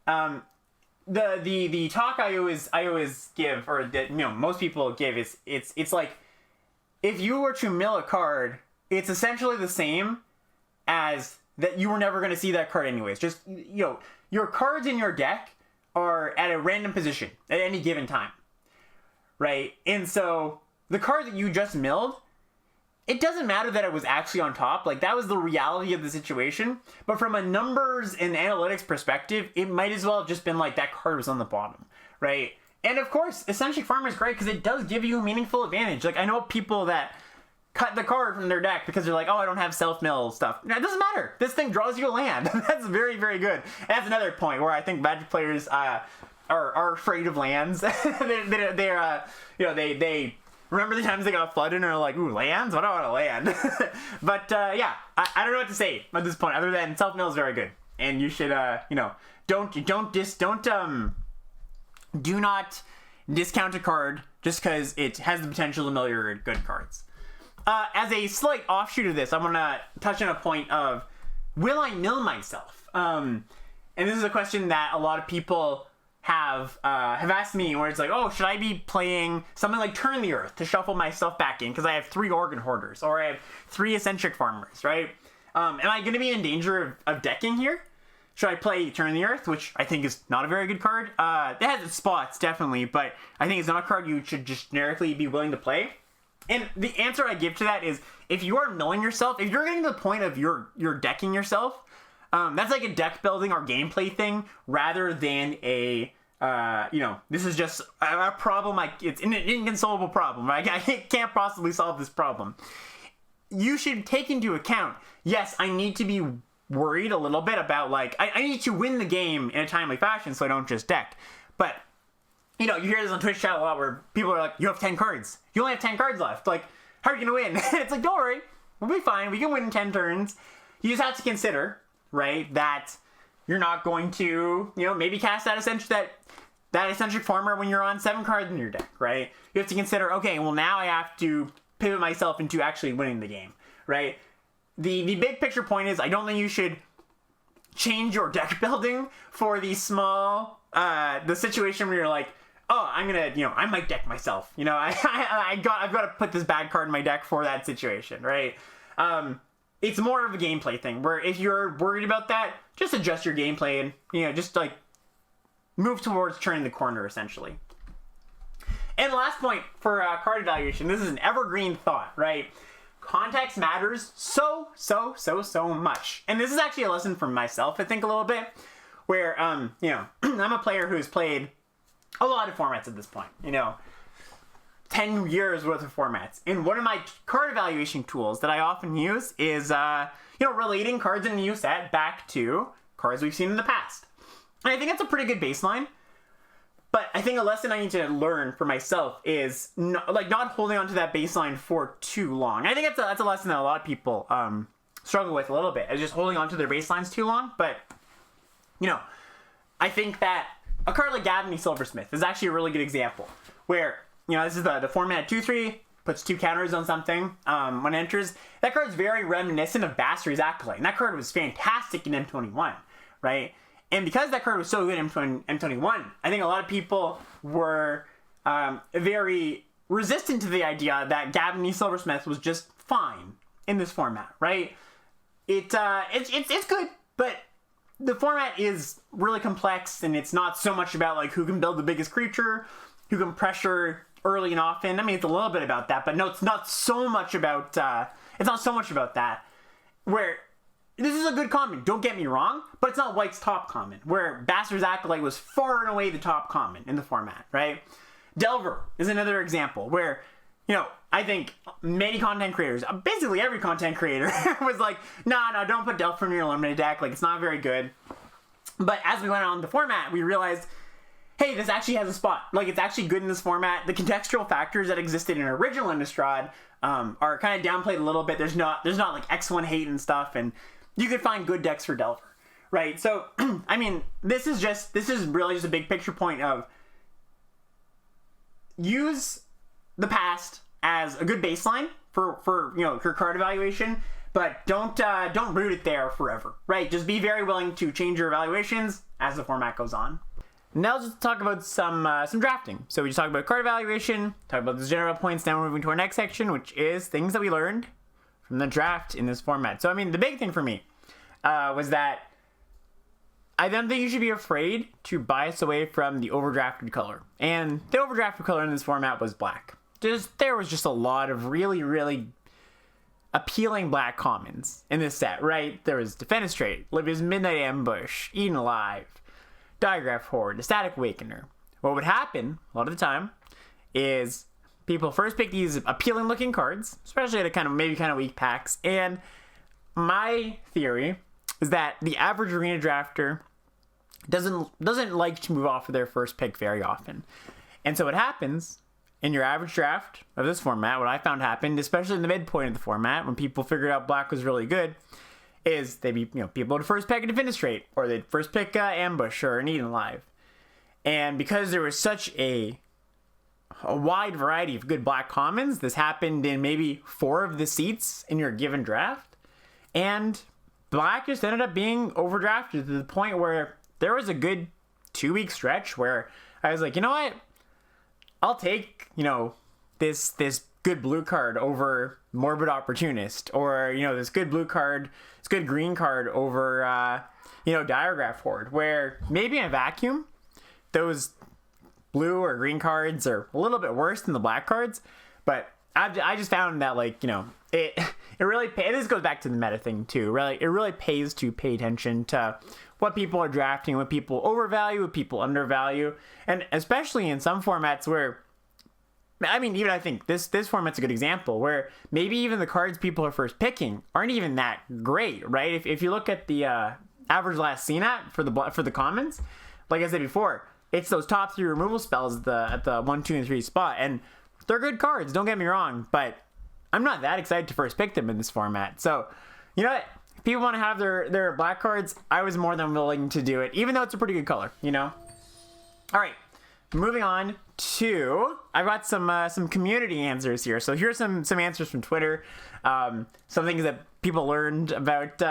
The talk I always give, or that most people give, is it's like, if you were to mill a card, it's essentially the same as that you were never going to see that card anyways. Just your cards in your deck are at a random position at any given time, right? And so the card that you just milled, it doesn't matter that it was actually on top. Like, that was the reality of the situation. But from a numbers and analytics perspective, it might as well have just been like that card was on the bottom, right? And of course, Eccentric Farmer is great because it does give you a meaningful advantage. Like, I know people that cut the card from their deck because they're like, I don't have self-mill stuff. No, it doesn't matter. This thing draws you a land. That's very, very good. And that's another point where I think Magic players are afraid of lands. They remember the times they got flooded and are like, ooh, lands? What do I want to land? But I don't know what to say at this point other than self-mill is very good. And you should, do not discount a card just because it has the potential to mill your good cards. As a slight offshoot of this, I'm going to touch on a point of, will I mill myself? And this is a question that a lot of people have asked me, where it's like, should I be playing something like Turn the Earth to shuffle myself back in because I have 3 Organ Hoarders, or I have 3 Eccentric Farmers, right? Am I going to be in danger of decking here? Should I play Turn the Earth, which I think is not a very good card? It has its spots, definitely, but I think it's not a card you should just generically be willing to play. And the answer I give to that is, if you are milling yourself, if you're getting to the point of you're decking yourself, that's like a deck building or gameplay thing, rather than this is just a problem. It's an inconsolable problem. Right? I can't possibly solve this problem. You should take into account, yes, I need to be worried a little bit about, I need to win the game in a timely fashion so I don't just deck. But you hear this on Twitch chat a lot where people are like, you have 10 cards. You only have 10 cards left. Like, how are you going to win? It's like, don't worry. We'll be fine. We can win in 10 turns. You just have to consider, right, that you're not going to, maybe cast that Eccentric Farmer when you're on 7 cards in your deck, right? You have to consider, okay, well, now I have to pivot myself into actually winning the game, right? The big picture point is, I don't think you should change your deck building for the small, the situation where you're like, I'm gonna, I might deck myself. I've got to put this bad card in my deck for that situation, right? It's more of a gameplay thing where if you're worried about that, just adjust your gameplay and, just move towards turning the corner, essentially. And the last point for card evaluation, this is an evergreen thought, right? Context matters so much. And this is actually a lesson from myself, I think, a little bit, where, I'm a player who's played a lot of formats at this point, 10 years worth of formats. And one of my card evaluation tools that I often use is, relating cards in a new set back to cards we've seen in the past. And I think that's a pretty good baseline. But I think a lesson I need to learn for myself is not holding on to that baseline for too long. I think that's a lesson that a lot of people struggle with a little bit, is just holding on to their baselines too long. But, I think that a card like Gavany Silversmith is actually a really good example, where, this is the format 2/3, puts 2 counters on something when it enters. That card's very reminiscent of Basri's Acolyte, and that card was fantastic in M21, right? And because that card was so good in M21, I think a lot of people were very resistant to the idea that Gavany Silversmith was just fine in this format, right? It's good, but the format is really complex, and it's not so much about who can build the biggest creature, who can pressure early and often. I mean, it's a little bit about that, but no, it's not so much about that. Where this is a good common, don't get me wrong, but it's not White's top common, where Bastard's Acolyte was far and away the top common in the format, right? Delver is another example where, I think many content creators, basically every content creator, was like, no, don't put Delver in your limited deck, like, it's not very good. But as we went on the format, we realized, hey, this actually has a spot. Like, it's actually good in this format. The contextual factors that existed in original Innistrad are kind of downplayed a little bit. There's not like X1 hate and stuff, and you could find good decks for Delver, right? So, I mean, this is really just a big picture point of use the past as a good baseline for your card evaluation, but don't root it there forever, right? Just be very willing to change your evaluations as the format goes on. Now let's just talk about some drafting. So we just talked about card evaluation, talk about the general points. Now we're moving to our next section, which is things that we learned from the draft in this format. So I mean, the big thing for me was that I don't think you should be afraid to bias away from the overdrafted color. And the overdrafted color in this format was black. There was just a lot of really, really appealing black commons in this set, right? There was Defenestrate, Livia's Midnight Ambush, Eaten Alive, Diagraph Horde, the Static Awakener. What would happen a lot of the time is people first pick these appealing looking cards, especially at maybe kind of weak packs. And my theory is that the average arena drafter doesn't like to move off of their first pick very often. And so what happens in your average draft of this format, what I found happened, especially in the midpoint of the format, when people figured out black was really good, is people would first pick a Defenestrate, or they'd first pick Ambush or an Eaten Alive. And because there was such a wide variety of good black commons, this happened in maybe 4 of the seats in your given draft. And black just ended up being overdrafted to the point where there was a good 2-week stretch where I was like, you know what? I'll take, this good blue card over Morbid Opportunist, or, this good blue card, this good green card over, Diagraph Horde, where maybe in a vacuum, those blue or green cards are a little bit worse than the black cards, but I just found that, it really pays. This goes back to the meta thing too. Really, it really pays to pay attention to what people are drafting, what people overvalue, what people undervalue, and especially in some formats where, I mean, even I think this format's a good example where maybe even the cards people are first picking aren't even that great, right? If you look at the average last seen at for the commons, like I said before, it's those top 3 removal spells at the 1, 2, and 3 spot, and they're good cards. Don't get me wrong, but I'm not that excited to first pick them in this format. So, you know what? If people want to have their black cards, I was more than willing to do it, even though it's a pretty good color, All right, moving on to, I've got some community answers here. So here's some answers from Twitter, some things that people learned about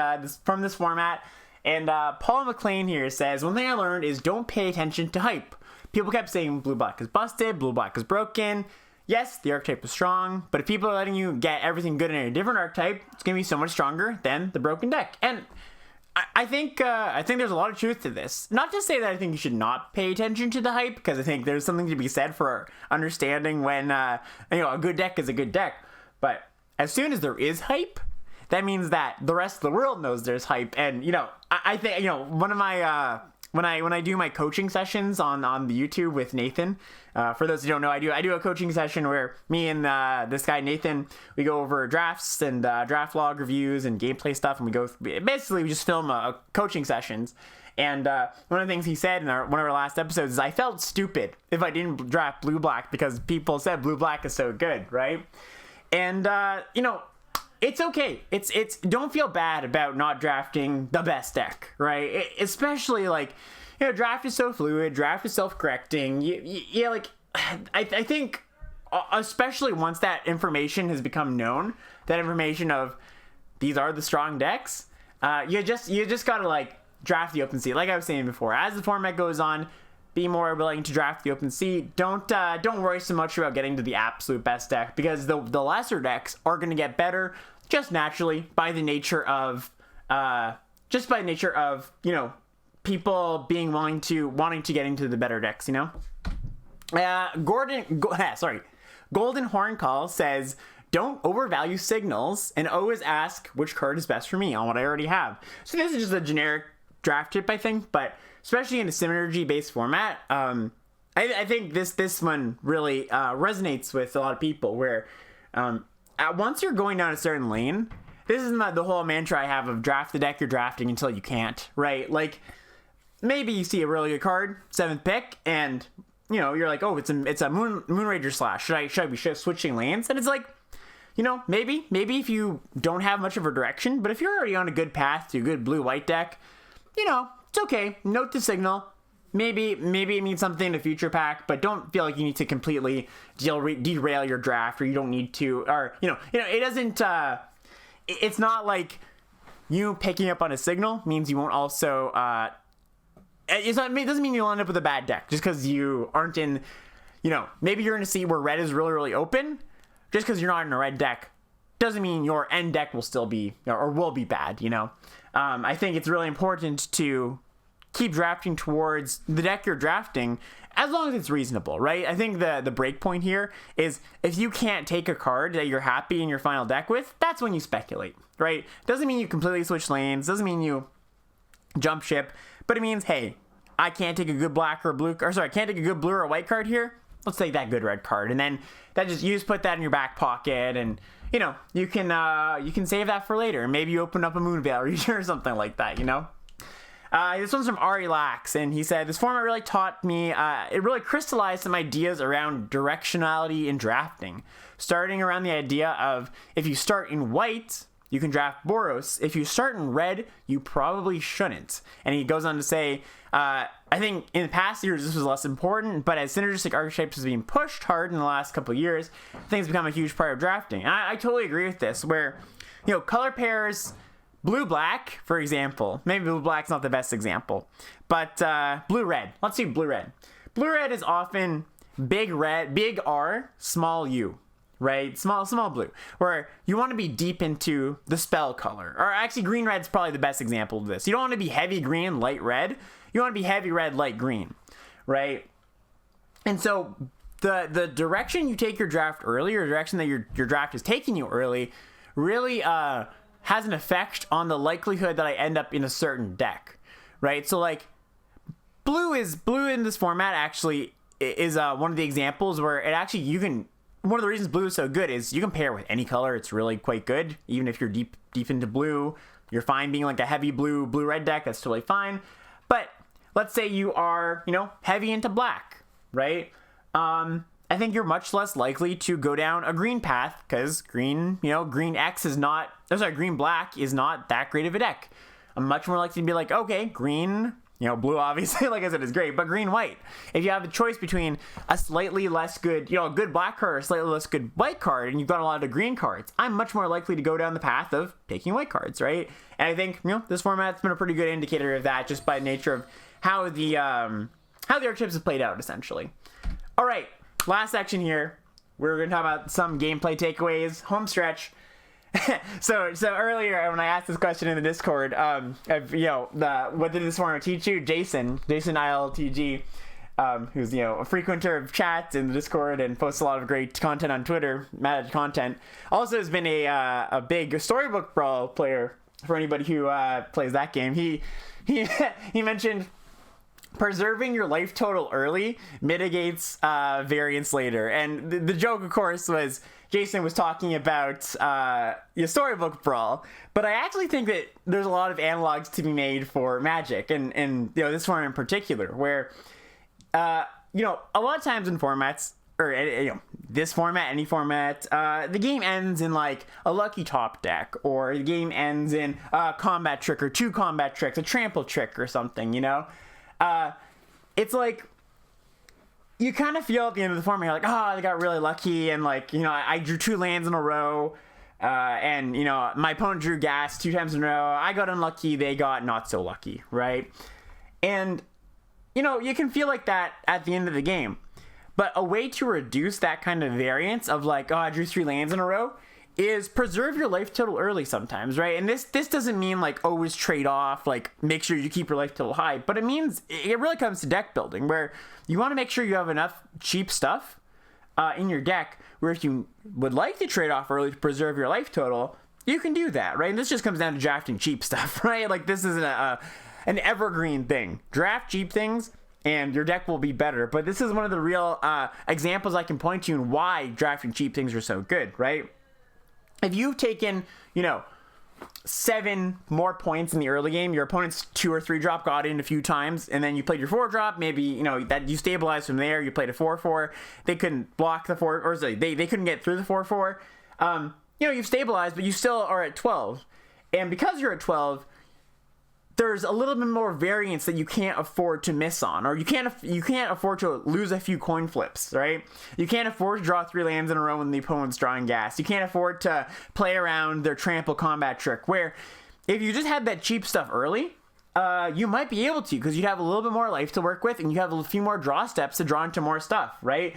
from this format. And Paul McLean here says, one thing I learned is don't pay attention to hype. People kept saying blue-black is busted, blue-black is broken. Yes, the archetype is strong, but if people are letting you get everything good in a different archetype, it's going to be so much stronger than the broken deck. And I think there's a lot of truth to this. Not to say that I think you should not pay attention to the hype, because I think there's something to be said for understanding when a good deck is a good deck. But as soon as there is hype, that means that the rest of the world knows there's hype. And I think one of my when I do my coaching sessions on the YouTube with Nathan, for those who don't know, I do a coaching session where me and this guy Nathan, we go over drafts and draft log reviews and gameplay stuff, and we just film coaching sessions. And one of the things he said in one of our last episodes is I felt stupid if I didn't draft blue-black because people said blue-black is so good, right? And it's okay. It's don't feel bad about not drafting the best deck, right? Especially draft is so fluid, draft is self-correcting. I think especially once that information has become known, that information of these are the strong decks, you just gotta draft the open seat. Like I was saying before, as the format goes on, be more willing to draft the open seat. Don't worry so much about getting to the absolute best deck, because the lesser decks are going to get better just naturally by the nature of people being wanting to get into the better decks. Golden Horn Call says, don't overvalue signals and always ask which card is best for me on what I already have. So this is just a generic draft tip, I think, but especially in a synergy-based format, I think this one really resonates with a lot of people where once you're going down a certain lane, this is not the whole mantra I have of draft the deck you're drafting until you can't, right? Like, maybe you see a really good card, 7th pick, and, you know, you're like, oh, it's a Moonrager Slash. Should I be switching lanes? And it's like, you know, maybe if you don't have much of a direction, but if you're already on a good path to a good blue-white deck, you know, it's okay. Note the signal. Maybe it means something in the future pack, but don't feel like you need to completely derail your draft, or you don't need to, or, you know, it doesn't, it's not like you picking up on a signal means you won't also, it doesn't mean you'll end up with a bad deck just because you aren't in, you know, maybe you're in a seat where red is really, really open. Just because you're not in a red deck doesn't mean your end deck will still be, or will be bad, you know. I think it's really important to keep drafting towards the deck you're drafting as long as it's reasonable, right? I think the break point here is if you can't take a card that you're happy in your final deck with, that's when you speculate, right? Doesn't mean you completely switch lanes, doesn't mean you jump ship, but it means, hey, I can't take a good black or blue, or sorry, I can't take a good blue or a white card here. Let's take that good red card, and then you just put that in your back pocket, and you know you can save that for later. Maybe you open up a Moonveil region or something like that, you know. This one's from Ari Lax, and he said, this format really taught me, it really crystallized some ideas around directionality in drafting, starting around the idea of if you start in white, you can draft Boros. If you start in red, you probably shouldn't. And he goes on to say, I think in the past years this was less important, but as synergistic archetypes is being pushed hard in the last couple of years, things become a huge part of drafting. And I totally agree with this, where, you know, color pairs, blue-black, for example. Maybe blue-black's not the best example, but blue-red. Let's do blue-red. Blue-red is often big R, small U. Right? Small blue. Where you want to be deep into the spell color. Or actually, green red's probably the best example of this. You don't want to be heavy green, light red. You want to be heavy red, light green. Right? And so the direction you take your draft early, or the direction that your draft is taking you early, really has an effect on the likelihood that I end up in a certain deck. Right? So like blue in this format actually is one of the examples where it actually one of the reasons blue is so good is you can pair with any color. It's really quite good. Even if you're deep into blue, you're fine being like a heavy blue-red deck. That's totally fine. But let's say you are, you know, heavy into black, right? I think you're much less likely to go down a green path because green black is not that great of a deck. I'm much more likely to be like, okay, green, you know, blue obviously, like I said, is great, but green-white. If you have the choice between a slightly less good, you know, a good black card or a slightly less good white card, and you've got a lot of green cards, I'm much more likely to go down the path of taking white cards, right? And I think, you know, this format's been a pretty good indicator of that just by nature of how the archetypes have played out, essentially. All right, last section here. We're going to talk about some gameplay takeaways, home stretch. So earlier when I asked this question in the Discord, what did this format teach you? Jason ILTG, who's, you know, a frequenter of chats in the Discord and posts a lot of great content on Twitter, managed content. Also has been a big Storybook Brawl player for anybody who plays that game. He mentioned preserving your life total early mitigates variance later, and the joke, of course, was Jason was talking about your Storybook Brawl, but I actually think that there's a lot of analogs to be made for Magic, and you know, this format in particular, where you know, a lot of times in formats, or you know, this format, any format, the game ends in like a lucky top deck, or the game ends in a combat trick or 2 combat tricks, a trample trick or something, you know. It's like you kind of feel at the end of the format, you're like, oh, I got really lucky, and like, you know, I drew 2 lands in a row, and you know, my opponent drew gas 2 times in a row. I got unlucky, they got not so lucky, right? And you know, you can feel like that at the end of the game. But a way to reduce that kind of variance of like, oh, I drew 3 lands in a row, is preserve your life total early sometimes, right? And this doesn't mean like always trade off, like make sure you keep your life total high, but it means it really comes to deck building, where you want to make sure you have enough cheap stuff in your deck, where if you would like to trade off early to preserve your life total, you can do that, right? And this just comes down to drafting cheap stuff, right? Like, this isn't an evergreen thing. Draft cheap things, and your deck will be better. But this is one of the real examples I can point to and why drafting cheap things are so good, right? If you've taken, 7 more points in the early game, your opponent's 2 or 3 drop got in a few times, and then you played your 4 drop, maybe, that you stabilized from there, you played a 4-4, they couldn't block the 4, or sorry, they couldn't get through the 4-4, you've stabilized, but you still are at 12, and because you're at 12, there's a little bit more variance that you can't afford to miss on, or you can't afford to lose a few coin flips, right? You can't afford to draw 3 lands in a row when the opponent's drawing gas. You can't afford to play around their trample combat trick, where if you just had that cheap stuff early, you might be able to, because you'd have a little bit more life to work with, and you have a few more draw steps to draw into more stuff, right?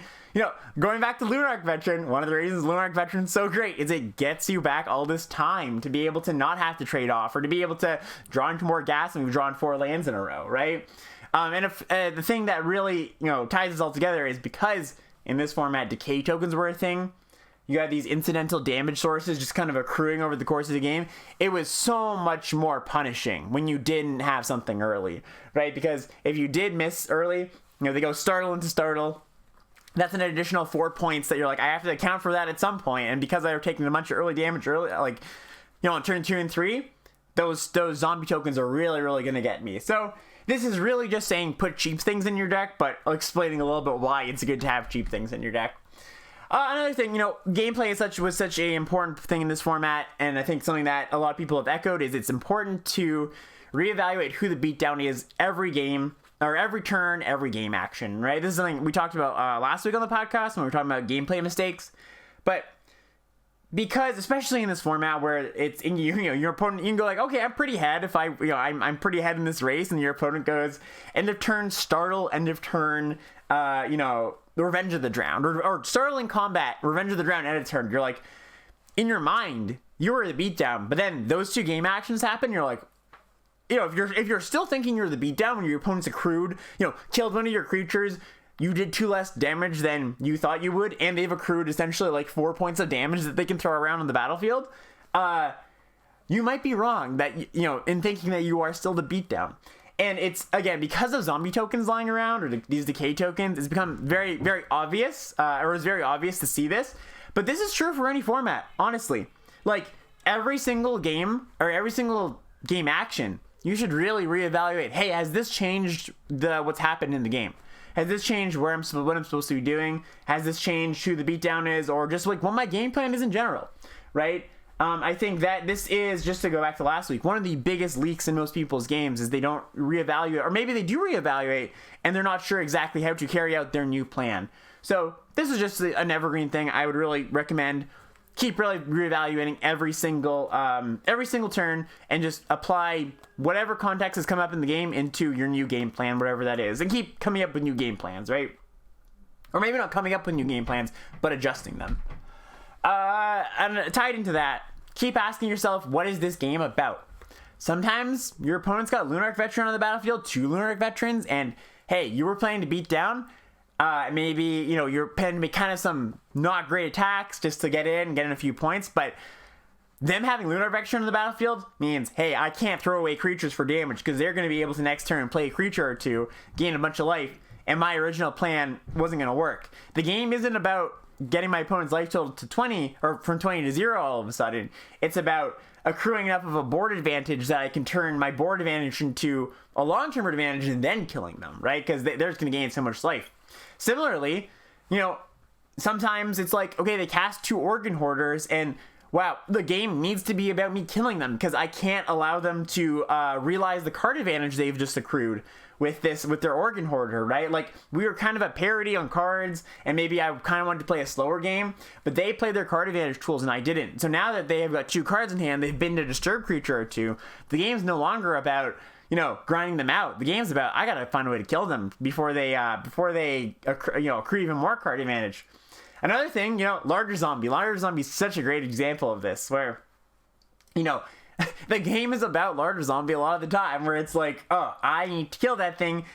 Going back to Lunarch Veteran, one of the reasons Lunarch Veteran's so great is it gets you back all this time to be able to not have to trade off, or to be able to draw into more gas when we've drawn 4 lands in a row, right? And if the thing that really, ties this all together is because in this format, decay tokens were a thing. You had these incidental damage sources just kind of accruing over the course of the game. It was so much more punishing when you didn't have something early, right? Because if you did miss early, they go startle into startle. That's an additional 4 points that you're like, I have to account for that at some point. And because I were taking a bunch of early damage early, on turn 2 and 3, those zombie tokens are really, really going to get me. So this is really just saying put cheap things in your deck, but explaining a little bit why it's good to have cheap things in your deck. Another thing, gameplay was such a important thing in this format, and I think something that a lot of people have echoed is it's important to reevaluate who the beatdown is every game, or every turn, every game action, right? This is something we talked about last week on the podcast when we were talking about gameplay mistakes, but because especially in this format where it's in your opponent, you can go like, okay, I'm pretty ahead if I'm pretty ahead in this race, and your opponent goes end of turn startle, end of turn Revenge of the Drowned, or startling combat, Revenge of the Drowned, end of turn. You're like, in your mind, you were the beatdown, but then those 2 game actions happen. You're like, if you're still thinking you're the beatdown when your opponent's accrued, killed one of your creatures, you did 2 less damage than you thought you would, and they've accrued essentially like 4 points of damage that they can throw around on the battlefield. You might be wrong that in thinking that you are still the beatdown. And it's, again, because of zombie tokens lying around, or these decay tokens, it's become very, very obvious, or it's very obvious to see this. But this is true for any format, honestly. Like, every single game, or every single game action, you should really reevaluate, hey, has this changed what's happened in the game? Has this changed what I'm supposed to be doing? Has this changed who the beatdown is? Or just like what my game plan is in general, right? I think that this is, just to go back to last week, one of the biggest leaks in most people's games is they don't reevaluate, or maybe they do reevaluate, and they're not sure exactly how to carry out their new plan. So this is just an evergreen thing. I would really recommend keep really reevaluating every single turn, and just apply whatever context has come up in the game into your new game plan, whatever that is, and keep coming up with new game plans, right? Or maybe not coming up with new game plans, but adjusting them. And tied into that, keep asking yourself, what is this game about? Sometimes your opponent's got Lunarch Veteran on the battlefield, 2 Lunarch Veterans, and hey, you were playing to beat down. Maybe, you're planning to make kind of some not great attacks just to get in a few points, but them having Lunarch Veteran on the battlefield means, hey, I can't throw away creatures for damage, because they're going to be able to next turn play a creature or 2, gain a bunch of life, and my original plan wasn't going to work. The game isn't about getting my opponent's life total to 20, or from 20 to 0 all of a sudden. It's about accruing enough of a board advantage that I can turn my board advantage into a long-term advantage and then killing them, right? Because they're just going to gain so much life. Similarly, sometimes it's like, okay, they cast 2 Organ Hoarders, and wow, the game needs to be about me killing them, because I can't allow them to realize the card advantage they've just accrued with their Organ Hoarder, right? Like, we were kind of a parody on cards, and maybe I kind of wanted to play a slower game, but they played their card advantage tools and I didn't. So now that they have got 2 cards in hand, they've been to disturb creature or 2, the game's no longer about, grinding them out. The game's about, I gotta find a way to kill them before they accrue even more card advantage. Another thing, larger zombie. Larger zombie is such a great example of this, where, the game is about larger zombie a lot of the time, where it's like, oh, I need to kill that thing.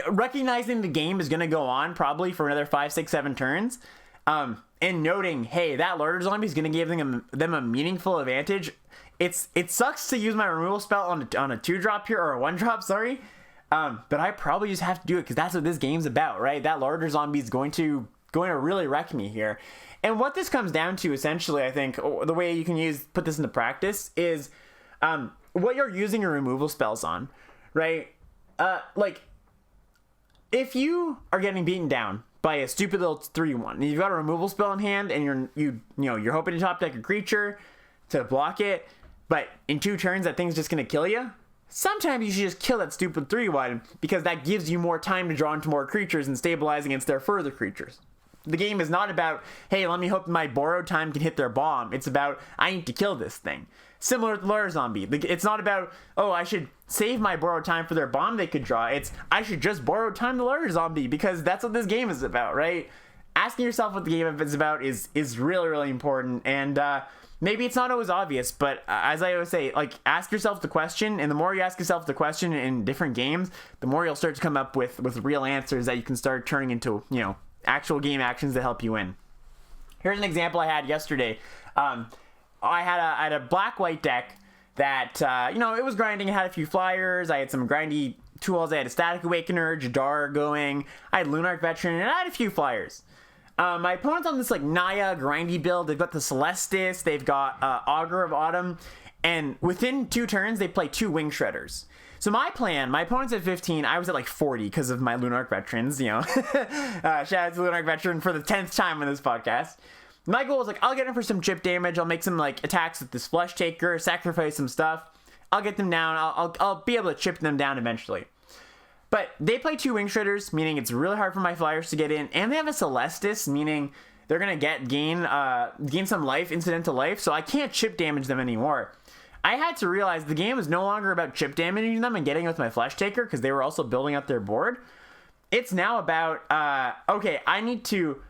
Recognizing the game is going to go on probably for another 5, 6, 7 turns, and noting, hey, that larger zombie is going to give them a meaningful advantage. It sucks to use my removal spell on a 2-drop here, or a 1-drop, sorry. But I probably just have to do it because that's what this game's about, right? That larger zombie is going to really wreck me here. And what this comes down to, essentially, I think, the way you can put this into practice is what you're using your removal spells on, right? Like, if you are getting beaten down by a stupid little 3/1, and you've got a removal spell in hand, and you're hoping to top deck a creature to block it, but in 2 turns that thing's just gonna kill you. Sometimes you should just kill that stupid 3/1 because that gives you more time to draw into more creatures and stabilize against their further creatures. The game is not about, hey, let me hope my borrowed time can hit their bomb. It's about, I need to kill this thing. Similar to Lure Zombie. It's not about, oh, I should save my borrowed time for their bomb they could draw. It's, I should just borrow time to Lure Zombie, because that's what this game is about, right? Asking yourself what the game is about is really, really important. And maybe it's not always obvious, but as I always say, like, ask yourself the question, and the more you ask yourself the question in different games, the more you'll start to come up with real answers that you can start turning into, actual game actions that help you win. Here's an example I had yesterday. I had a black-white deck that, it was grinding. It had a few flyers. I had some grindy tools. I had a Static Awakener, Jadar going. I had Lunarch Veteran, and I had a few flyers. My opponent's on this, like, Naya grindy build. They've got the Celestis. They've got Augur of Autumn. And within 2 turns, they play 2 Wing Shredders. So my plan, my opponent's at 15, I was at like 40 because of my Lunarch Veterans, Shout out to Lunarch Veteran for the 10th time on this podcast. My goal is, like, I'll get him for some chip damage. I'll make some, like, attacks with this Flesh Taker, sacrifice some stuff. I'll get them down. I'll be able to chip them down eventually. But they play 2 Wing Shredders, meaning it's really hard for my flyers to get in. And they have a Celestis, meaning they're going to gain some life, incidental life. So I can't chip damage them anymore. I had to realize the game is no longer about chip damaging them and getting with my Flesh Taker, because they were also building up their board. It's now about, okay, I need to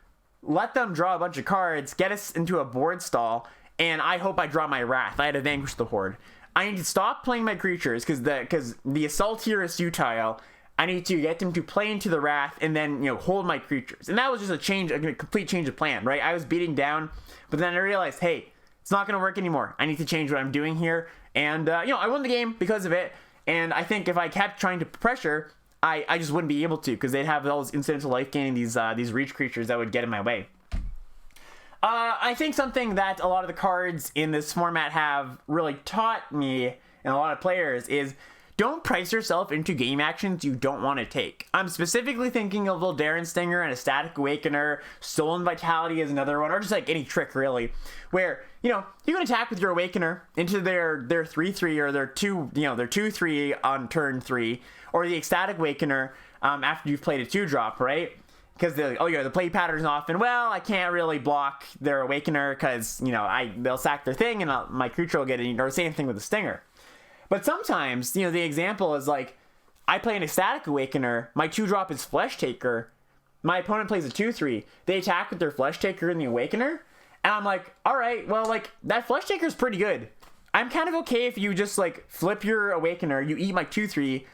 let them draw a bunch of cards, get us into a board stall, and I hope I draw my Wrath. I had to vanquish the Horde. I need to stop playing my creatures, because the assault here is futile. I need to get them to play into the Wrath and then, hold my creatures. And that was just a complete change of plan, right? I was beating down, but then I realized, hey, it's not going to work anymore. I need to change what I'm doing here. And, I won the game because of it. And I think if I kept trying to pressure, I just wouldn't be able to, because they'd have all those incidental life gaining, these reach creatures that would get in my way. I think something that a lot of the cards in this format have really taught me, and a lot of players, is don't price yourself into game actions you don't want to take. I'm specifically thinking of Darren Stinger and a Static Awakener. Stolen Vitality is another one, or just like any trick, really, where you can attack with your Awakener into their 3/3 or their 2/3 on turn 3, or the Ecstatic Awakener after you've played a 2-drop, right? Because the play pattern's often, well, I can't really block their Awakener because they'll sack their thing and my creature will get it. Or same thing with the Stinger. But sometimes, the example is like, I play an Ecstatic Awakener, my 2-drop is Flesh Taker, my opponent plays a 2/3, they attack with their Flesh Taker and the Awakener, and I'm like, alright, well, like, that Flesh Taker is pretty good. I'm kind of okay if you just, like, flip your Awakener, you eat my 2/3,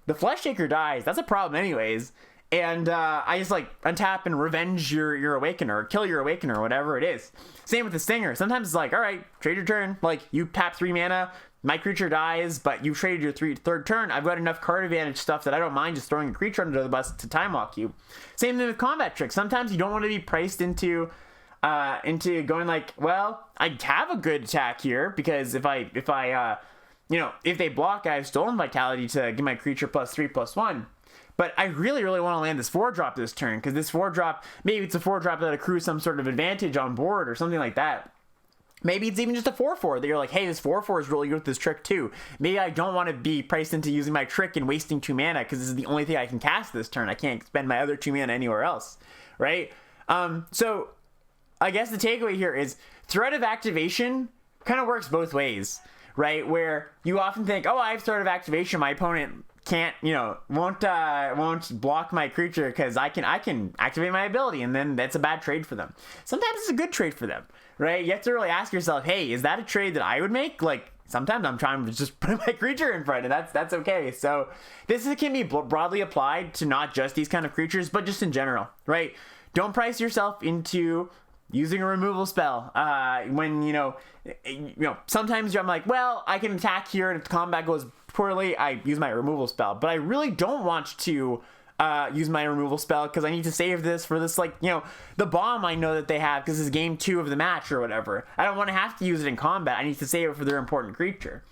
the Flesh Taker dies, that's a problem anyways, and I just, like, untap and revenge your Awakener, or kill your Awakener, or whatever it is. Same with the Stinger. Sometimes it's like, alright, trade your turn, like, you tap 3 mana, my creature dies, but you traded your third turn. I've got enough card advantage stuff that I don't mind just throwing a creature under the bus to time walk you. Same thing with combat tricks. Sometimes you don't want to be priced into going like, well, I have a good attack here because if they block, I have Stolen Vitality to give my creature +3/+1. But I really, really want to land this 4-drop this turn, because this 4-drop, maybe it's a 4-drop that accrues some sort of advantage on board or something like that. Maybe it's even just a 4/4 that you're like, hey, this 4/4 is really good with this trick too. Maybe I don't want to be priced into using my trick and wasting 2 mana because this is the only thing I can cast this turn. I can't spend my other 2 mana anywhere else, right? So I guess the takeaway here is threat of activation kind of works both ways, right? Where you often think, oh, I have threat of activation, my opponent can't, won't block my creature because I can activate my ability, and then that's a bad trade for them. Sometimes it's a good trade for them, right? You have to really ask yourself, hey, is that a trade that I would make? Like, sometimes I'm trying to just put my creature in front, and that's okay. So this can be broadly applied to not just these kind of creatures, but just in general, right? don't price yourself into using a removal spell. When, sometimes I'm like, well, I can attack here, and if the combat goes poorly, I use my removal spell. But I really don't want to use my removal spell because I need to save this for this, the bomb I know that they have because it's game 2 of the match or whatever. I don't want to have to use it in combat. I need to save it for their important creature.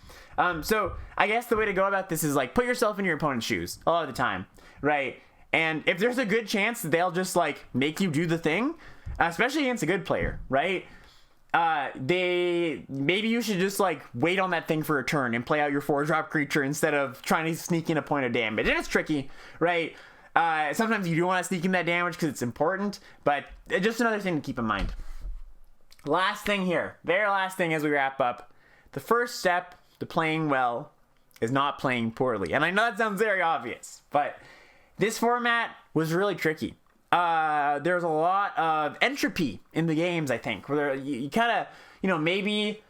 So I guess the way to go about this is put yourself in your opponent's shoes a lot of the time, right? And if there's a good chance that they'll just make you do the thing, especially against a good player, right? Maybe you should just wait on that thing for a turn and play out your 4-drop creature instead of trying to sneak in a point of damage. And it's tricky, right? Sometimes you do want to sneak in that damage because it's important, but just another thing to keep in mind. Last thing here, very last thing as we wrap up. The first step to playing well is not playing poorly. And I know that sounds very obvious, but this format was really tricky. There's a lot of entropy in the games, I think, where you kind of, maybe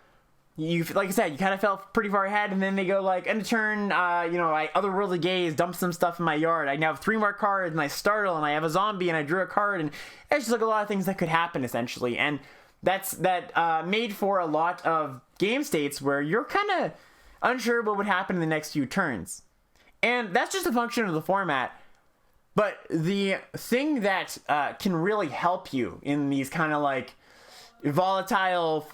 you, like I said, you kind of felt pretty far ahead, and then they go end of turn, I otherworldly gaze, dump some stuff in my yard. I now have 3 more cards, and I startle, and I have a zombie, and I drew a card, and it's just a lot of things that could happen essentially, and that made for a lot of game states where you're kind of unsure what would happen in the next few turns, and that's just a function of the format. But the thing that can really help you in these kind of volatile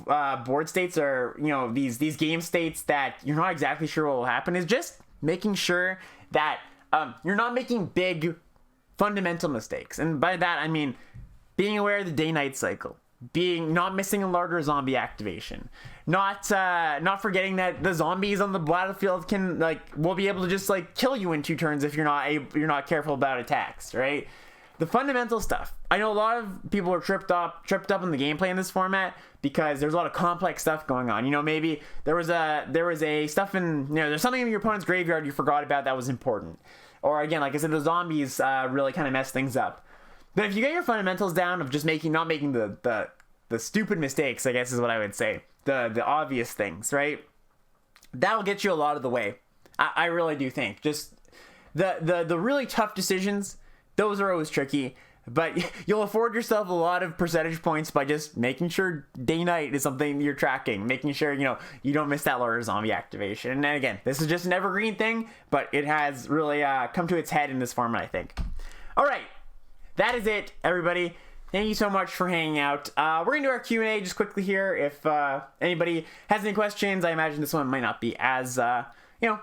board states, or these game states that you're not exactly sure what will happen, is just making sure that you're not making big fundamental mistakes. And by that I mean being aware of the day-night cycle, not missing a larger zombie activation, not forgetting that the zombies on the battlefield can will be able to just kill you in 2 turns if you're not careful about attacks, right? The fundamental stuff. I know a lot of people are tripped up in the gameplay in this format because there's a lot of complex stuff going on. Maybe there was a stuff in, there's something in your opponent's graveyard you forgot about that was important, or again, like I said, the zombies really kind of mess things up. But if you get your fundamentals down of just not making the stupid mistakes, I guess is what I would say, the obvious things, right? That'll get you a lot of the way. I really do think. Just the really tough decisions, those are always tricky, but you'll afford yourself a lot of percentage points by just making sure day-night is something you're tracking, making sure, you don't miss that larger zombie activation. And then again, this is just an evergreen thing, but it has really come to its head in this format, I think. All right. That is it, everybody. Thank you so much for hanging out. We're going to do our Q&A just quickly here. If anybody has any questions, I imagine this one might not be as, maybe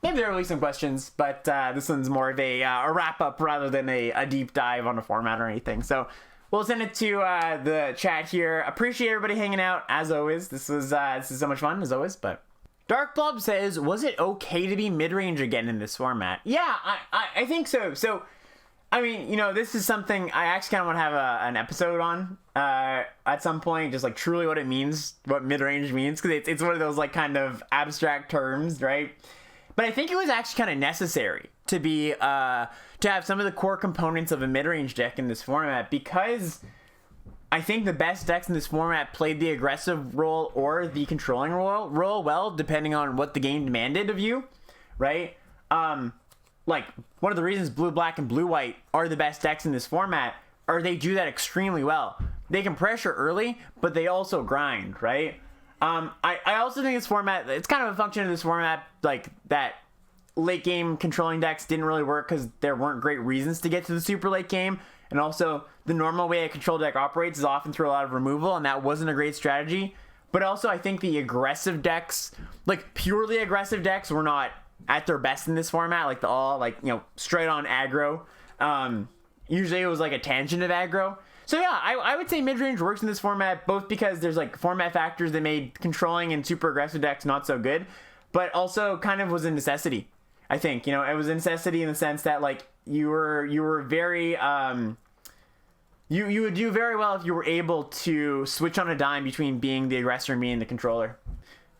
there will be some questions, but this one's more of a wrap-up rather than a deep dive on a format or anything. So we'll send it to the chat here. Appreciate everybody hanging out, as always. This is so much fun, as always, but... Dark Blob says, was it okay to be mid-range again in this format? Yeah, I think so. So... I mean, this is something I actually kind of want to have an episode on at some point, just truly what it means, what mid-range means, because it's one of those kind of abstract terms, right? But I think it was actually kind of necessary to be to have some of the core components of a mid-range deck in this format, because I think the best decks in this format played the aggressive role or the controlling role well, depending on what the game demanded of you, right? One of the reasons blue, black, and blue, white are the best decks in this format are they do that extremely well. They can pressure early, but they also grind, right? I also think this format, it's kind of a function of this format, that late game controlling decks didn't really work because there weren't great reasons to get to the super late game. And also, the normal way a control deck operates is often through a lot of removal, and that wasn't a great strategy. But also, I think the aggressive decks, purely aggressive decks, were not at their best in this format, straight on aggro. Usually it was a tangent of aggro. So yeah, I would say mid-range works in this format, both because there's format factors that made controlling and super aggressive decks not so good, but also kind of was a necessity. I think, it was a necessity in the sense that you were very you would do very well if you were able to switch on a dime between being the aggressor and being the controller.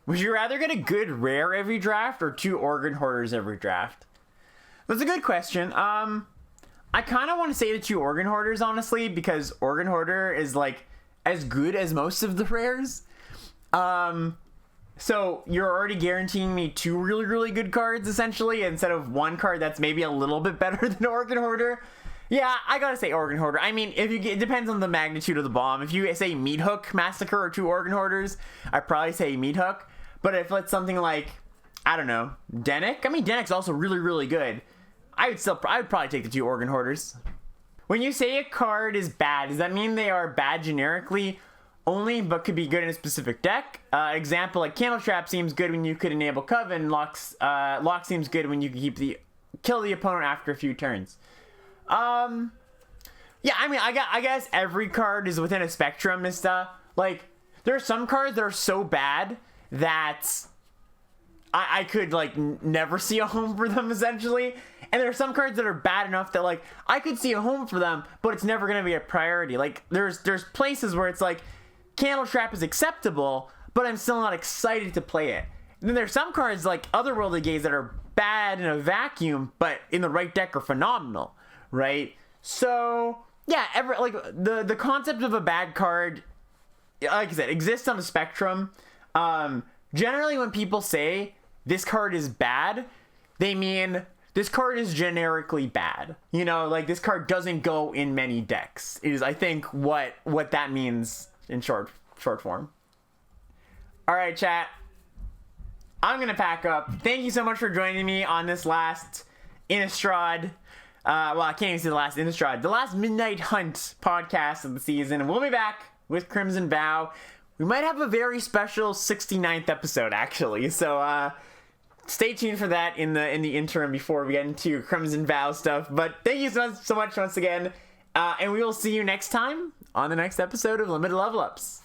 Would you rather get a good rare every draft or 2 Organ Hoarders every draft? That's a good question. I kind of want to say the 2 Organ Hoarders, honestly, because Organ Hoarder is as good as most of the rares. So you're already guaranteeing me 2 really, really good cards, essentially, instead of 1 card that's maybe a little bit better than Organ Hoarder. Yeah, I gotta say Organ Hoarder. I mean, it depends on the magnitude of the bomb. If you say Meat Hook Massacre or 2 Organ Hoarders, I'd probably say Meat Hook. But if it's something like, I don't know, Denick? I mean, Denick's also really, really good. I would probably take the 2 Organ Hoarders. When you say a card is bad, does that mean they are bad generically only, but could be good in a specific deck? Example, like Candle Trap seems good when you could enable Coven. Lock seems good when you can kill the opponent after a few turns. Yeah, I mean, I guess every card is within a spectrum and stuff. Like, there are some cards that are so bad that I could, like, never see a home for them, essentially. And there are some cards that are bad enough that, like, I could see a home for them, but it's never going to be a priority. Like, there's places where it's like, Candle Trap is acceptable, but I'm still not excited to play it. And then there's some cards, like Otherworldly Gaze, that are bad in a vacuum, but in the right deck are phenomenal, right? So, yeah, the concept of a bad card, like I said, exists on a spectrum. Generally, when people say this card is bad, they mean this card is generically bad. You know, like, this card doesn't go in many decks, is, I think, what that means in short form. All right, chat. I'm going to pack up. Thank you so much for joining me on this last Innistrad. Well, I can't even say the last Innistrad. The last Midnight Hunt podcast of the season. And we'll be back with Crimson Vow. We might have a very special 69th episode, actually. So, stay tuned for that in the interim before we get into Crimson Vow stuff. But thank you so much once again. And we will see you next time on the next episode of Limited Level Ups.